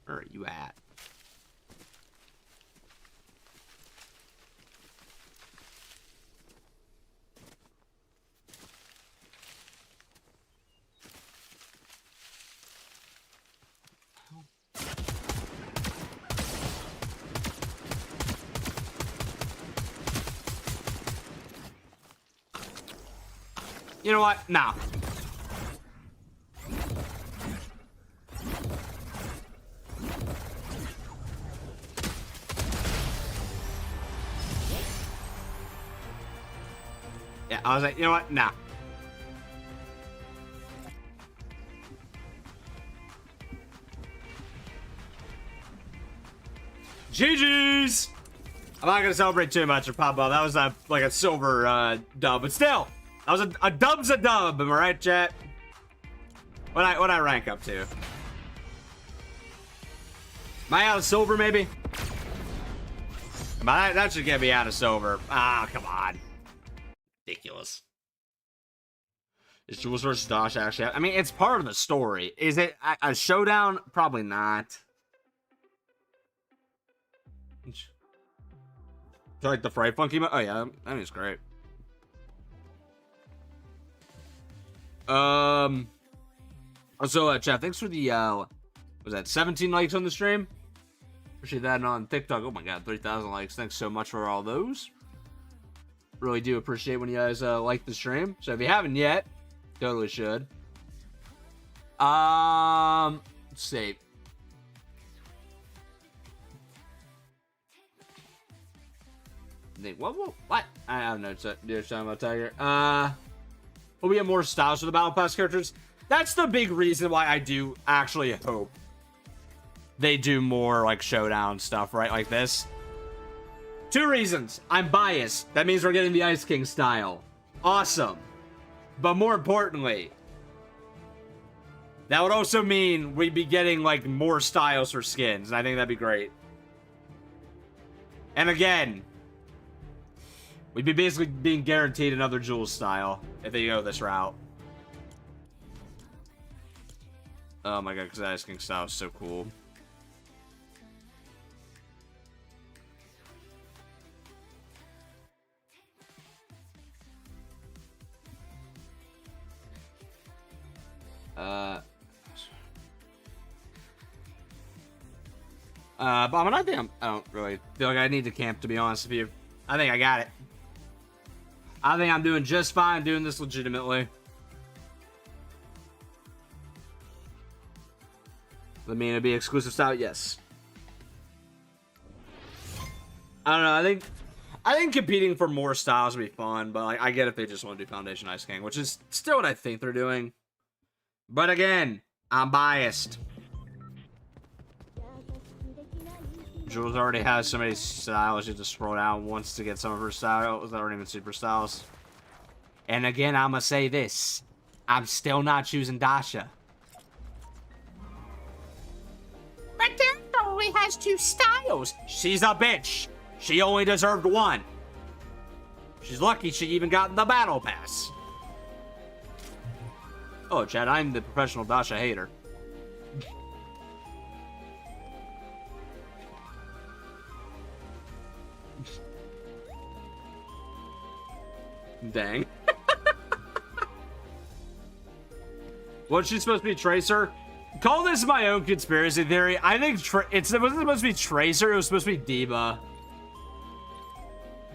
Where are you at? You know what? Nah. Yeah, I was like, you know what? Nah. GG's! I'm not gonna celebrate too much or pop up. That was like a silver dub, but still, that was a dub's a dub. Am I right, chat? What I rank up to? Am I out of silver, maybe? That should get me out of silver. Ah, come on. Ridiculous. Is Jules versus Dash actually? I mean, it's part of the story. Is it a showdown? Probably not. Like the Fright Funky? Oh yeah, I mean it's great. Also, chat, thanks for the was that 17 likes on the stream? Appreciate that. And on TikTok, oh my god, 3,000 likes. Thanks so much for all those. Really do appreciate when you guys like the stream. So if you haven't yet, totally should. Let's see. What? I have no idea talking about Tiger. Will we get more styles for the Battle Pass characters? That's the big reason why I do actually hope they do more like showdown stuff, right? Like this. 2 reasons. I'm biased. That means we're getting the Ice King style. Awesome. But more importantly, that would also mean we'd be getting like more styles for skins, and I think that'd be great. And again, we'd be basically being guaranteed another Jules style if they go this route. Oh my god, because that Ice King style is so cool. But I don't really feel like I need to camp, to be honest with you. I think I got it. I think I'm doing just fine doing this legitimately. I mean, it'd be exclusive style, yes. I don't know. I think competing for more styles would be fun, but like, I get if they just want to do Foundation Ice King, which is still what I think they're doing. But again, I'm biased. Jules already has so many styles. You just scroll down once to get some of her styles that aren't even super styles. And again, I'm gonna say this: I'm still not choosing Dasha. But Dasha only has 2 styles. She's a bitch. She only deserved 1. She's lucky she even got the battle pass. Oh, Chad, I'm the professional Dasha hater. Dang. What's she supposed to be, Tracer? Call this my own conspiracy theory. I think it wasn't supposed to be Tracer. It was supposed to be Diva.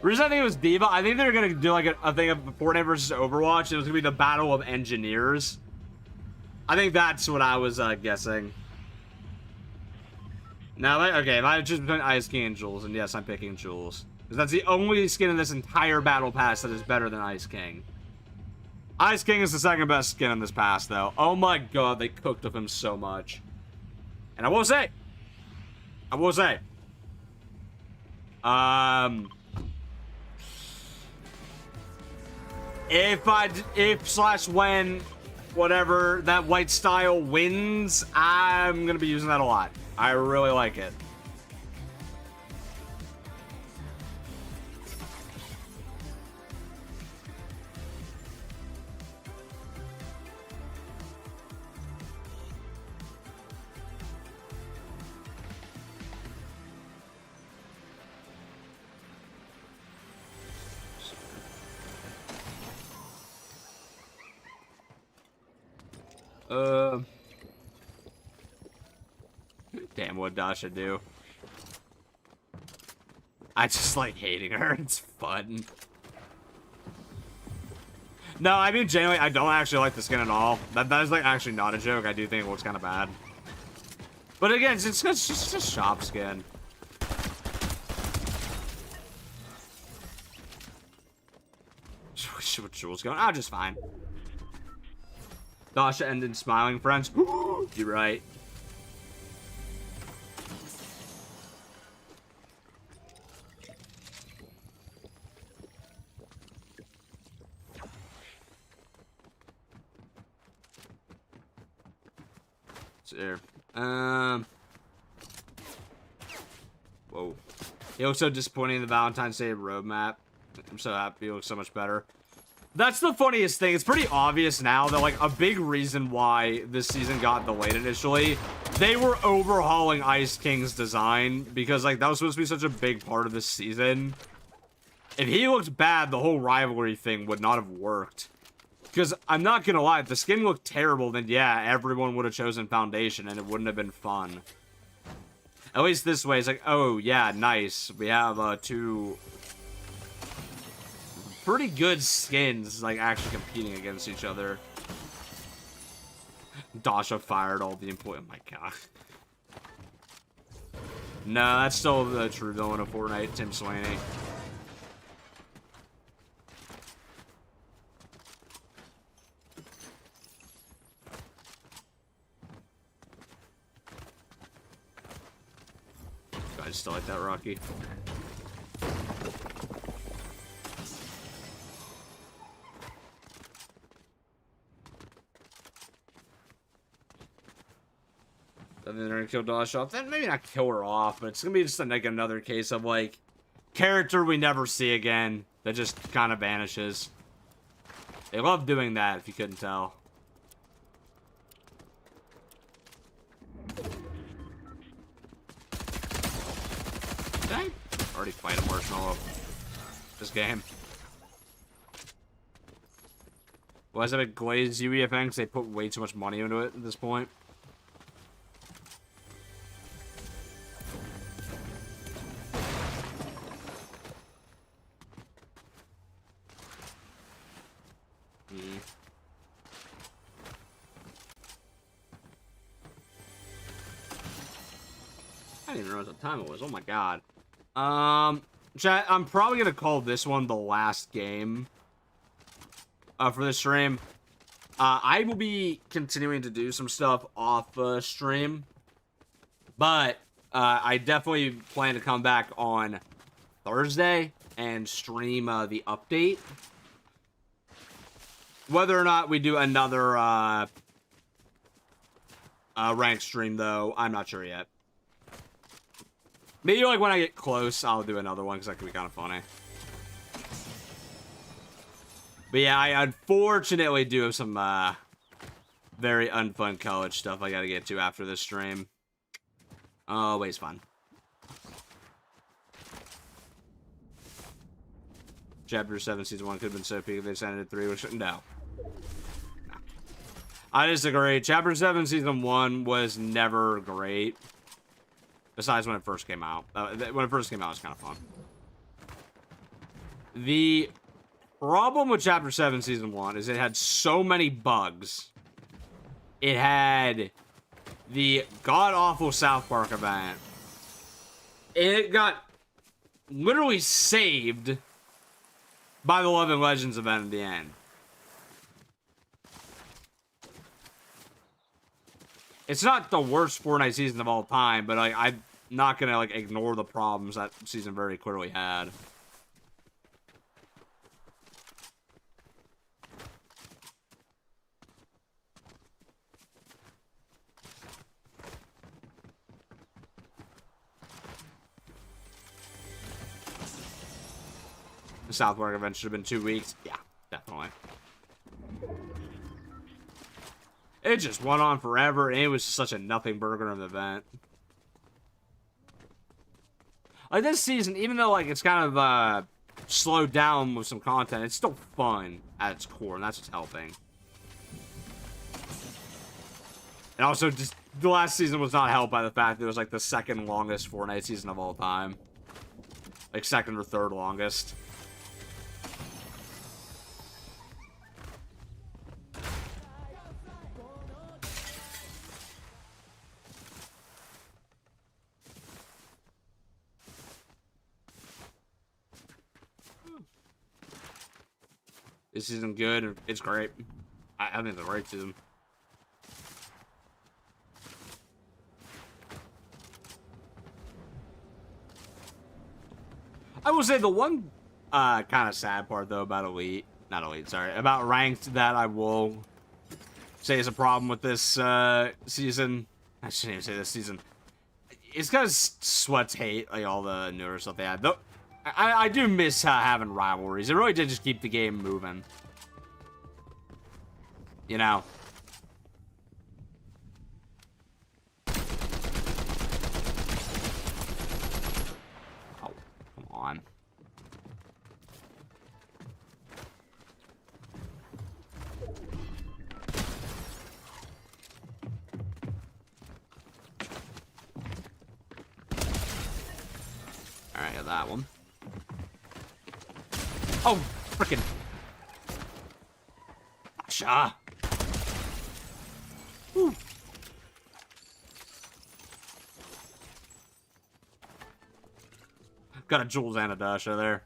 The reason I think it was Diva, I think they're going to do like a thing of Fortnite versus Overwatch. It was going to be the Battle of Engineers. I think that's what I was guessing. Now, okay, if I choose between Ice King and Jules, and yes, I'm picking Jules. Because that's the only skin in this entire battle pass that is better than Ice King. Ice King is the second best skin in this pass, though. Oh my god, they cooked with him so much. And I will say, if/when whatever that white style wins, I'm gonna be using that a lot. I really like it. Damn, what Dasha do? I just like hating her. It's fun. No, I mean, genuinely, I don't actually like the skin at all. That is like actually not a joke. I do think it looks kind of bad. But again, it's just a shop skin. What Jules going? Oh, just fine. Dasha ended smiling, friends. You're right. There. Whoa. He looks so disappointing in the Valentine's Day roadmap. I'm so happy he looks so much better. That's the funniest thing. It's pretty obvious now that, like, a big reason why this season got delayed initially, they were overhauling Ice King's design because, like, that was supposed to be such a big part of this season. If he looked bad, the whole rivalry thing would not have worked. Because, I'm not gonna lie, if the skin looked terrible, then yeah, everyone would have chosen Foundation and it wouldn't have been fun. At least this way, it's like, oh, yeah, nice. We have, two pretty good skins, like, actually competing against each other. Dasha fired all the employees. Oh my god. No, that's still the true villain of Fortnite, Tim Sweeney. I still like that Rocky. And then they're gonna kill Dasha off. Then maybe not kill her off, but it's gonna be just like another case of like character we never see again that just kind of vanishes. They love doing that, if you couldn't tell. Dang! Already fight a marshmallow. This game. Why is it a glazed UEFN? Because they put way too much money into it at this point. I didn't even realize what time it was. Oh my god. Chat, I'm probably gonna call this one the last game for this stream. I will be continuing to do some stuff off stream, but I definitely plan to come back on Thursday and stream the update. Whether or not we do another ranked stream, though, I'm not sure yet. Maybe like when I get close, I'll do another one because that could be kind of funny. But yeah, I unfortunately do have some very unfun college stuff I gotta get to after this stream. Always fun. Chapter 7, Season 1 could have been so peak if they sent it at 3, which, no. I disagree. Chapter 7, Season 1 was never great. Besides when it first came out. When it first came out, it was kind of fun. The problem with Chapter 7 Season 1 is it had so many bugs. It had the god-awful South Park event. It got literally saved by the Love and Legends event at the end. It's not the worst Fortnite season of all time, but like, I'm not gonna like ignore the problems that season very clearly had. The South Park event should have been 2 weeks. Yeah, definitely. It just went on forever, and it was such a nothing burger of an event. Like, this season, even though, like, it's kind of, slowed down with some content, it's still fun at its core, and that's what's helping. And also, just, the last season was not helped by the fact that it was, like, the second longest Fortnite season of all time. Like, second or third longest. This isn't good. It's great. I think it's a great season. I will say the one kind of sad part though about about ranked that I will say is a problem with this season. I shouldn't even say this season. It's because Sweats hate like all the newer stuff they had. Though I do miss having rivalries. It really did just keep the game moving. You know. Oh, come on. Alright, got that one. Oh, frickin'. Sha. Whew. Got a Jules and a Dasha there.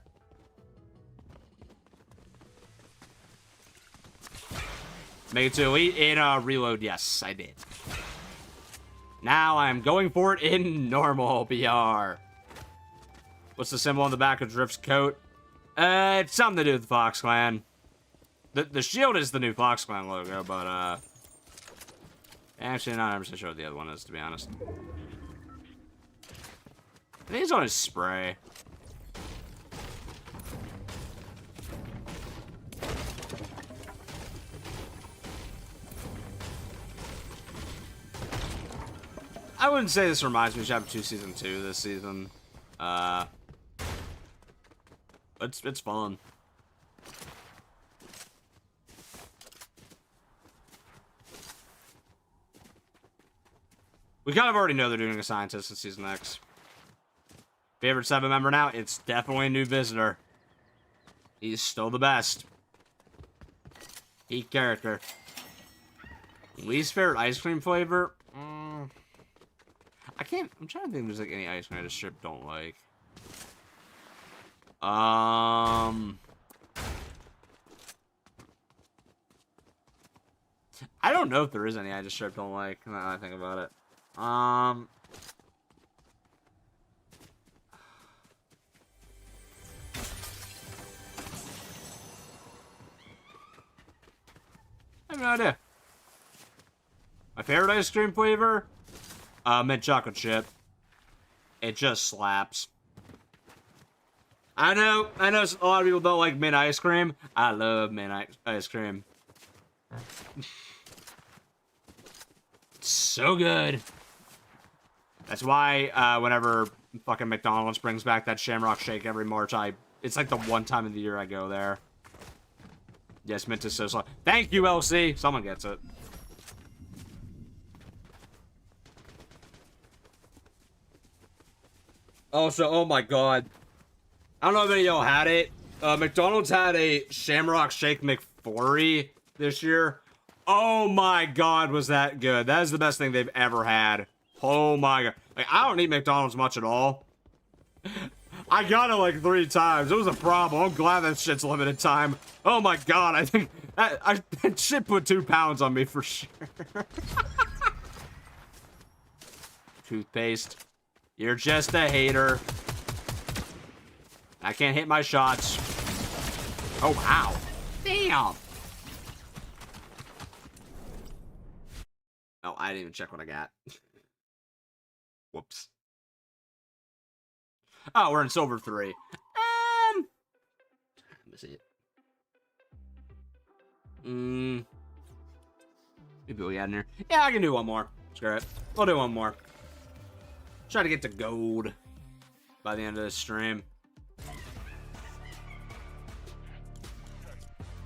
Make it to elite in a reload. Yes, I did. Now I'm going for it in normal BR. What's the symbol on the back of Drift's coat? It's something to do with the Fox Clan. The shield is the new Fox Clan logo, but, actually, not 100% sure what the other one is, to be honest. I think it's on his spray. I wouldn't say this reminds me of Chapter 2 Season 2 this season. It's fun. We kind of already know they're doing a scientist in Season X. Favorite 7 member now? It's definitely a new visitor. He's still the best. Peak character. Least favorite ice cream flavor? I'm trying to think if there's like any ice cream I just strip don't like. I don't know if there is any I just strip don't like, now that I think about it. I have no idea. My favorite ice cream flavor? Mint chocolate chip. It just slaps. I know a lot of people don't like mint ice cream. I love mint ice cream. It's so good. That's why, whenever fucking McDonald's brings back that Shamrock Shake every March, it's like the one time of the year I go there. Yes, mint is so slow. Thank you, LC. Someone gets it. Also, oh my god. I don't know if any of y'all had it. McDonald's had a Shamrock Shake McFlurry this year. Oh my god, was that good. That is the best thing they've ever had. Oh my god. Like, I don't eat McDonald's much at all. I got it like 3 times. It was a problem. I'm glad that shit's limited time. Oh my god, I think that shit put 2 pounds on me for sure. Toothpaste. You're just a hater. I can't hit my shots. Oh, wow. Damn. Oh, I didn't even check what I got. Whoops. Oh, we're in silver 3. Let me see it. Maybe we got in here. Yeah, I can do one more. Screw it. We'll do one more. Try to get to gold by the end of this stream.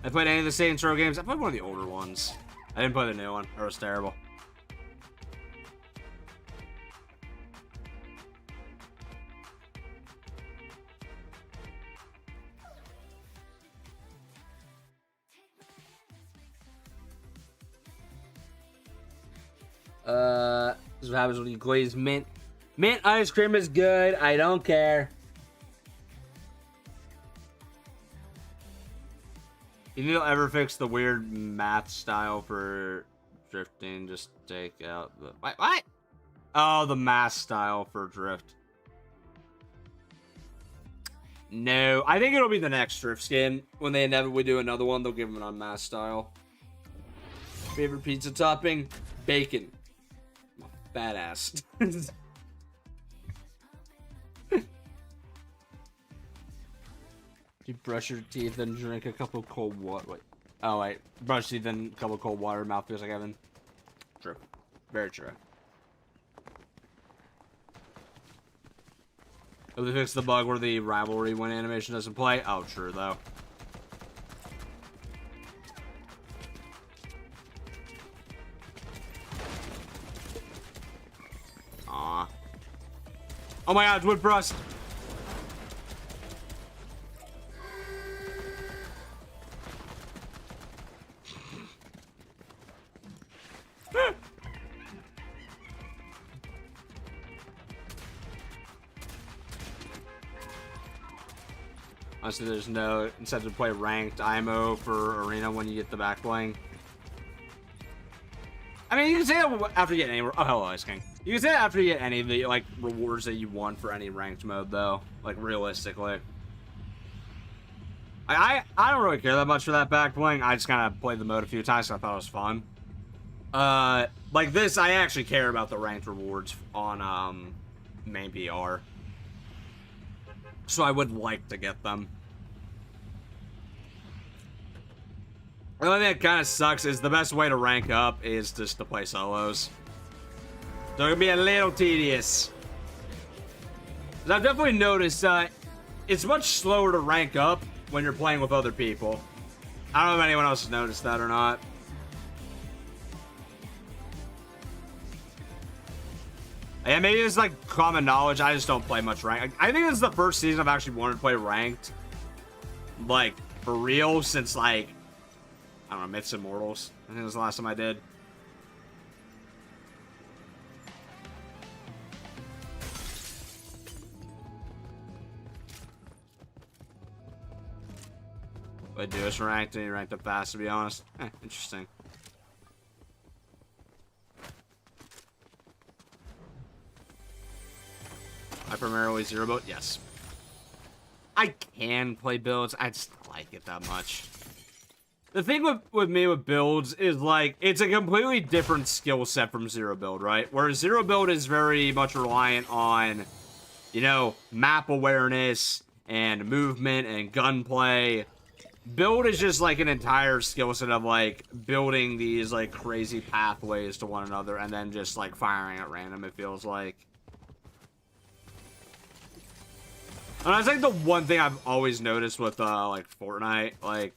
I played any of the Saints Row games. I played one of the older ones. I didn't play the new one. It was terrible. This is what happens when you glaze mint. Mint ice cream is good. I don't care. You need to ever fix the weird math style for drifting. Just take out the... What? Oh, the math style for drift. No, I think it'll be the next drift skin. When they inevitably do another one, they'll give them an unmasked style. Favorite pizza topping? Bacon. Badass. You brush your teeth and drink a cup of cold water. Wait. Oh, wait. Brush teeth in a couple cold water. Mouth feels like heaven. True. Very true. If they fix the bug where the rivalry win animation doesn't play. Oh, true, though. Aw. Oh my god, it's wood frost. Honestly, there's no incentive to play ranked IMO for arena when you get the back bling. I mean, you can say that after you get any. Oh, hello, Ice King. You can say that after you get any of the like rewards that you want for any ranked mode, though. Like realistically, I don't really care that much for that back bling. I just kind of played the mode a few times, so I thought it was fun. Like this, I actually care about the ranked rewards on main PR. So I would like to get them. The only thing that kind of sucks is the best way to rank up is just to play solos. So it can be a little tedious. I've definitely noticed it's much slower to rank up when you're playing with other people. I don't know if anyone else has noticed that or not. Yeah, maybe it's like common knowledge. I just don't play much ranked. I think this is the first season I've actually wanted to play ranked. Like, for real, since like, I don't know, Myths and Mortals. I think it was the last time I did. But do us ranked and you ranked up fast, to be honest. Interesting. I primarily zero build? Yes. I can play builds. I just don't like it that much. The thing with me with builds is like, it's a completely different skill set from zero build, right? Whereas zero build is very much reliant on, you know, map awareness and movement and gunplay. Build is just like an entire skill set of like building these like crazy pathways to one another and then just like firing at random, it feels like. And that's like the one thing I've always noticed with like Fortnite, like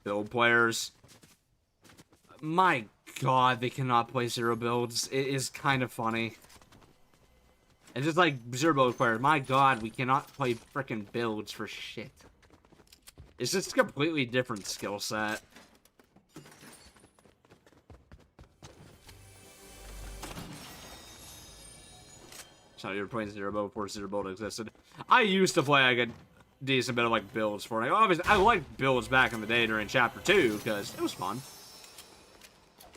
build players. My god, they cannot play zero builds. It is kind of funny. It's just like zero build players. My god, we cannot play freaking builds for shit. It's just a completely different skill set. So you were playing zero build before zero build existed. I used to play like a decent bit of like builds for it. Obviously, I liked builds back in the day during chapter 2 because it was fun.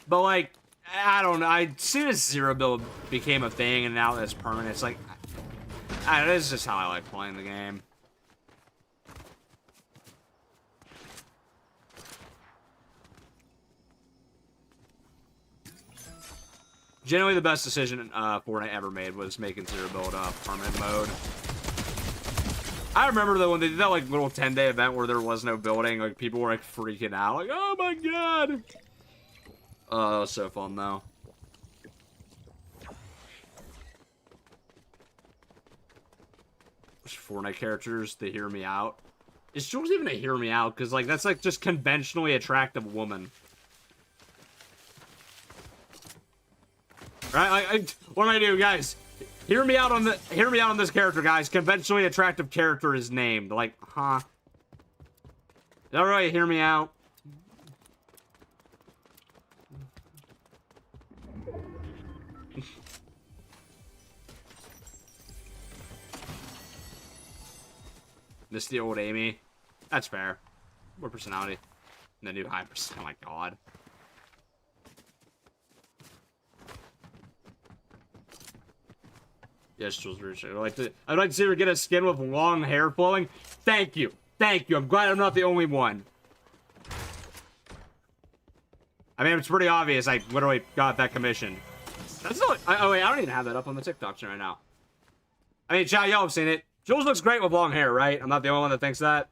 But like, I don't know. As soon as zero build became a thing and now it's permanent, it's like, this is just how I like playing the game. Generally, the best decision Fortnite ever made was making zero build permanent mode. I remember though when they did that like little 10-day event where there was no building, like people were like freaking out, like, oh my god. That was so fun though. Fortnite characters, they hear me out. Is Jules even a hear me out? Because like that's like just conventionally attractive woman. Right? What am I doing, guys? Hear me out on this character, guys. Conventionally attractive character is named. Like, huh? Is that right? Hear me out. Miss the old Amy. That's fair. More personality. And the new Hypers. Oh my god. Yes, Jules Rich. I'd like to see her get a skin with long hair flowing. Thank you. Thank you. I'm glad I'm not the only one. I mean, it's pretty obvious I literally got that commission. That's not... Oh, wait. I don't even have that up on the TikTok right now. I mean, chat, y'all have seen it. Jules looks great with long hair, right? I'm not the only one that thinks that.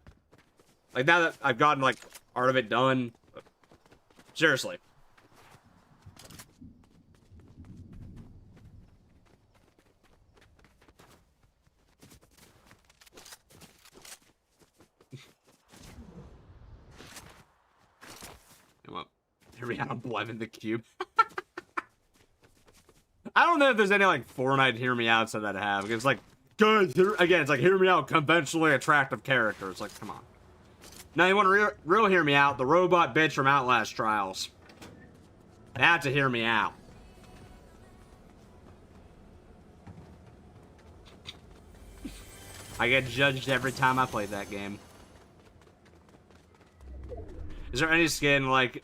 Like, now that I've gotten, like, part of it done, Seriously. Come up. Here we have Blev in the cube. I don't know if there's any like Fortnite hear me outs that I have. It's like, good. Again, it's like hear me out, conventionally attractive characters. Like, come on. Now you want to real hear me out? The robot bitch from Outlast Trials. They have to hear me out. I get judged every time I play that game. Is there any skin like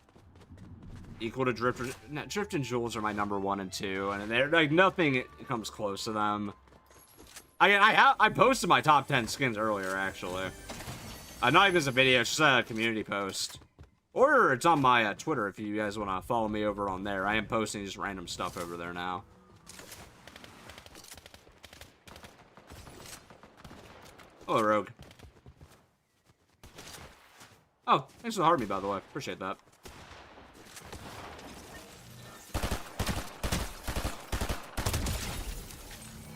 equal to Drift? No, Drift and Jules are my number 1 and 2, and they're like nothing comes close to them. I posted my top 10 skins earlier, actually. Not even as a video, it's just a community post. Or it's on my Twitter if you guys want to follow me over on there. I am posting just random stuff over there now. Hello, Rogue. Oh, thanks for the heart me, by the way. Appreciate that.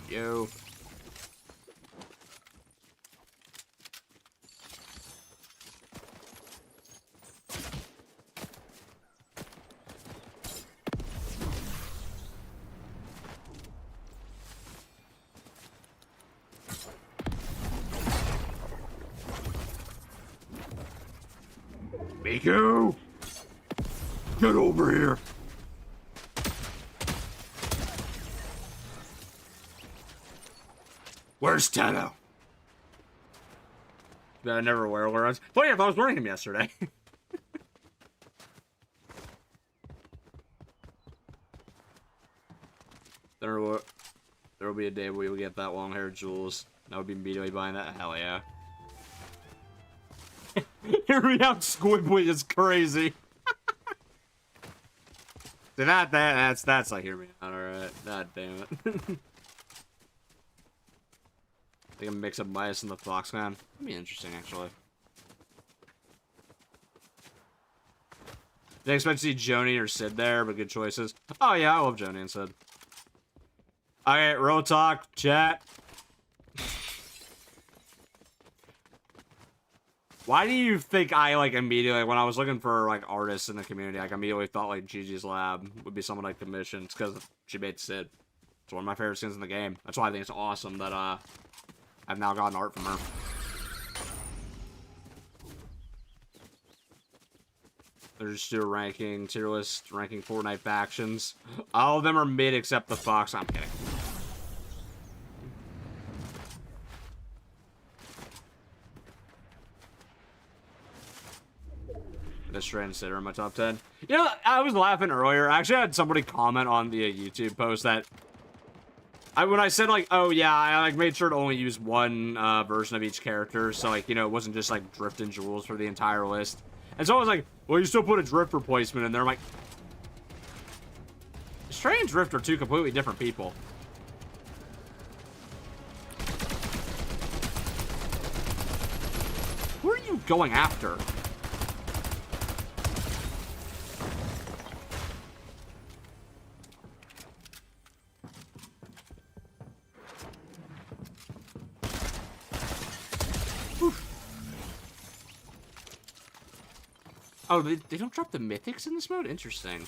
Yo. Miku! Get over here! Where's Tenno? I never wear alerts. But yeah, if I was wearing him yesterday. There will be a day where we will get that long-haired Jules. I would be immediately buying that. Hell yeah. Hear me out, Squidward is crazy. See, that's like hear me out, alright. God damn it. I think a mix of Midas and the Fox Man. That'd be interesting, actually. Didn't expect to see Joni or Sid there, but good choices. Oh yeah, I love Joni and Sid. Alright, real talk, chat. Why do you think I, like, immediately, when I was looking for, like, artists in the community, like, immediately thought, like, Gigi's Lab would be someone I commissioned? It's because she made Sid. It's one of my favorite skins in the game. That's why I think it's awesome that, I've now gotten art from her. There's just a ranking, tier list, ranking Fortnite factions. All of them are mid except the Fox. I'm kidding. This strand sitter in my top 10. You know, I was laughing earlier. I actually had somebody comment on the YouTube post that when I said like, oh yeah, I like made sure to only use one version of each character, so like, you know, it wasn't just like Drift and Jules for the entire list. And so I was like, well, you still put a Drift replacement in there. I'm like, Stray and Drift are two completely different people. Who are you going after? Oh, they don't drop the mythics in this mode? Interesting.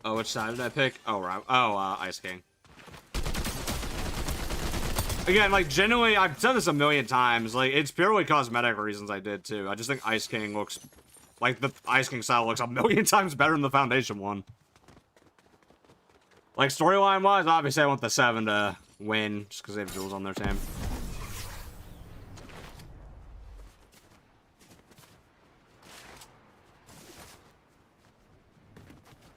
Oh, which side did I pick? Oh, right. Oh, Ice King. Again, like, genuinely, I've said this a million times. Like, it's purely cosmetic reasons I did, too. I just think Ice King looks... Like, the Ice King style looks a million times better than the Foundation one. Like, storyline-wise, obviously I want the 7 to win, just because they have Jules on their team.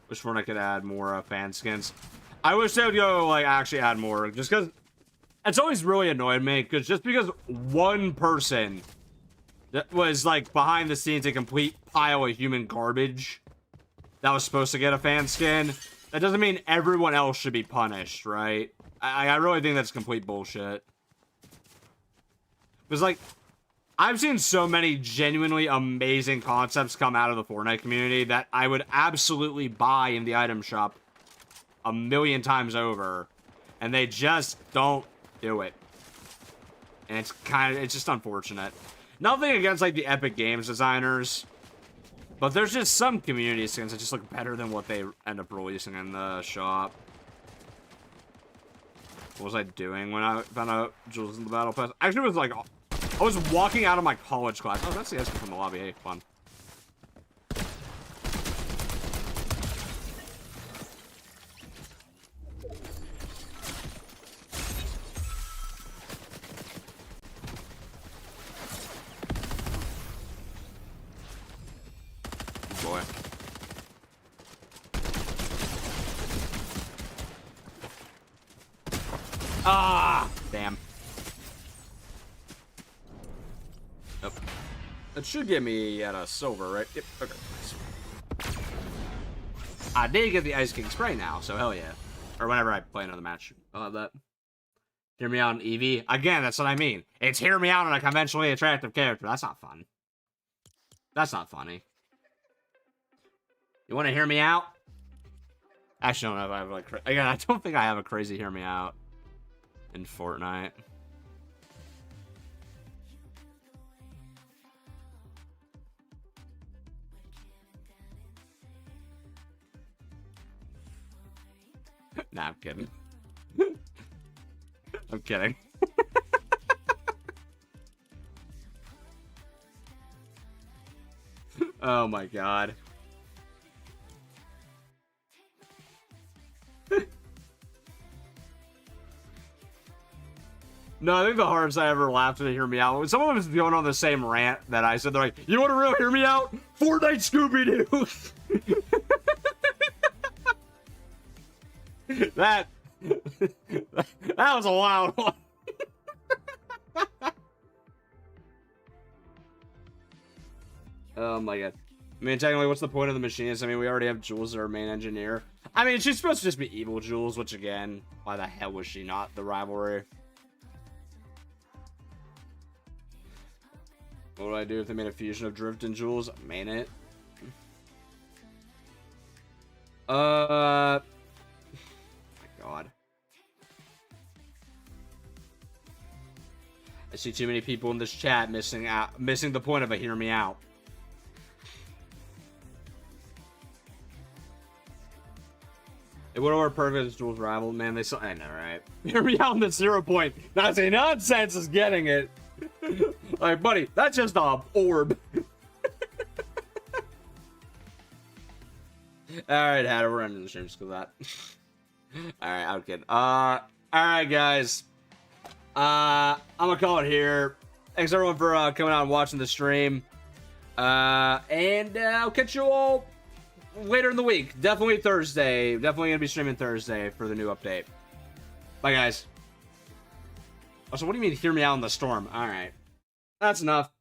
Wish one I could add more fan skins. I wish they would go, like, actually add more, just because it's always really annoyed me, because just because one person that was, like, behind the scenes a complete pile of human garbage that was supposed to get a fan skin, that doesn't mean everyone else should be punished, right? I really think that's complete bullshit. Because, like, I've seen so many genuinely amazing concepts come out of the Fortnite community that I would absolutely buy in the item shop a million times over. And they just don't do it. And it's just unfortunate. Nothing against, like, the Epic Games designers. But there's just some community skins that just look better than what they end up releasing in the shop. What was I doing when I found out Jules was in the battle pass? Actually, it was like, I was walking out of my college class. Oh, that's the escape from the lobby. Hey, fun. Boy. Ah, damn. Yep. That should get me at a silver, right? Yep. Okay. Nice. I did get the Ice King spray now, so hell yeah. Or whenever I play another match, I'll have that. Hear me out on Eevee. Again, that's what I mean. It's hear me out on a conventionally attractive character. That's not fun. That's not funny. You want to hear me out? Actually, I don't know if I have like... Again, I don't think I have a crazy hear me out in Fortnite. Nah, I'm kidding. I'm kidding. Oh my god. No, I think the hardest I ever laughed to hear me out when someone was going on the same rant that I said. They're like, "You want to really hear me out? Fortnite Scooby-Doo." that was a wild one. Oh my god. I mean, technically, what's the point of the machinist? I mean, we already have Jules, our main engineer. I mean, she's supposed to just be evil Jules, which again, why the hell was she not the rivalry? What would I do if they made a fusion of Drift and Jules? Main it. My god. I see too many people in this chat missing the point of a hear me out. It would have worked perfect as Jules' rival. Man, they saw. I know, right? Hear me out in the 0 point. Nazi nonsense is getting it. Like, buddy, that's just a orb. Alright, Hatter, we're ending the stream just because of that. Alright, I'm kidding. Alright, guys. I'm gonna call it here. Thanks, everyone, for coming out and watching the stream. And I'll catch you all later in the week. Definitely Thursday. Definitely gonna be streaming Thursday for the new update. Bye, guys. Also, what do you mean, hear me out in the storm? Alright. That's enough.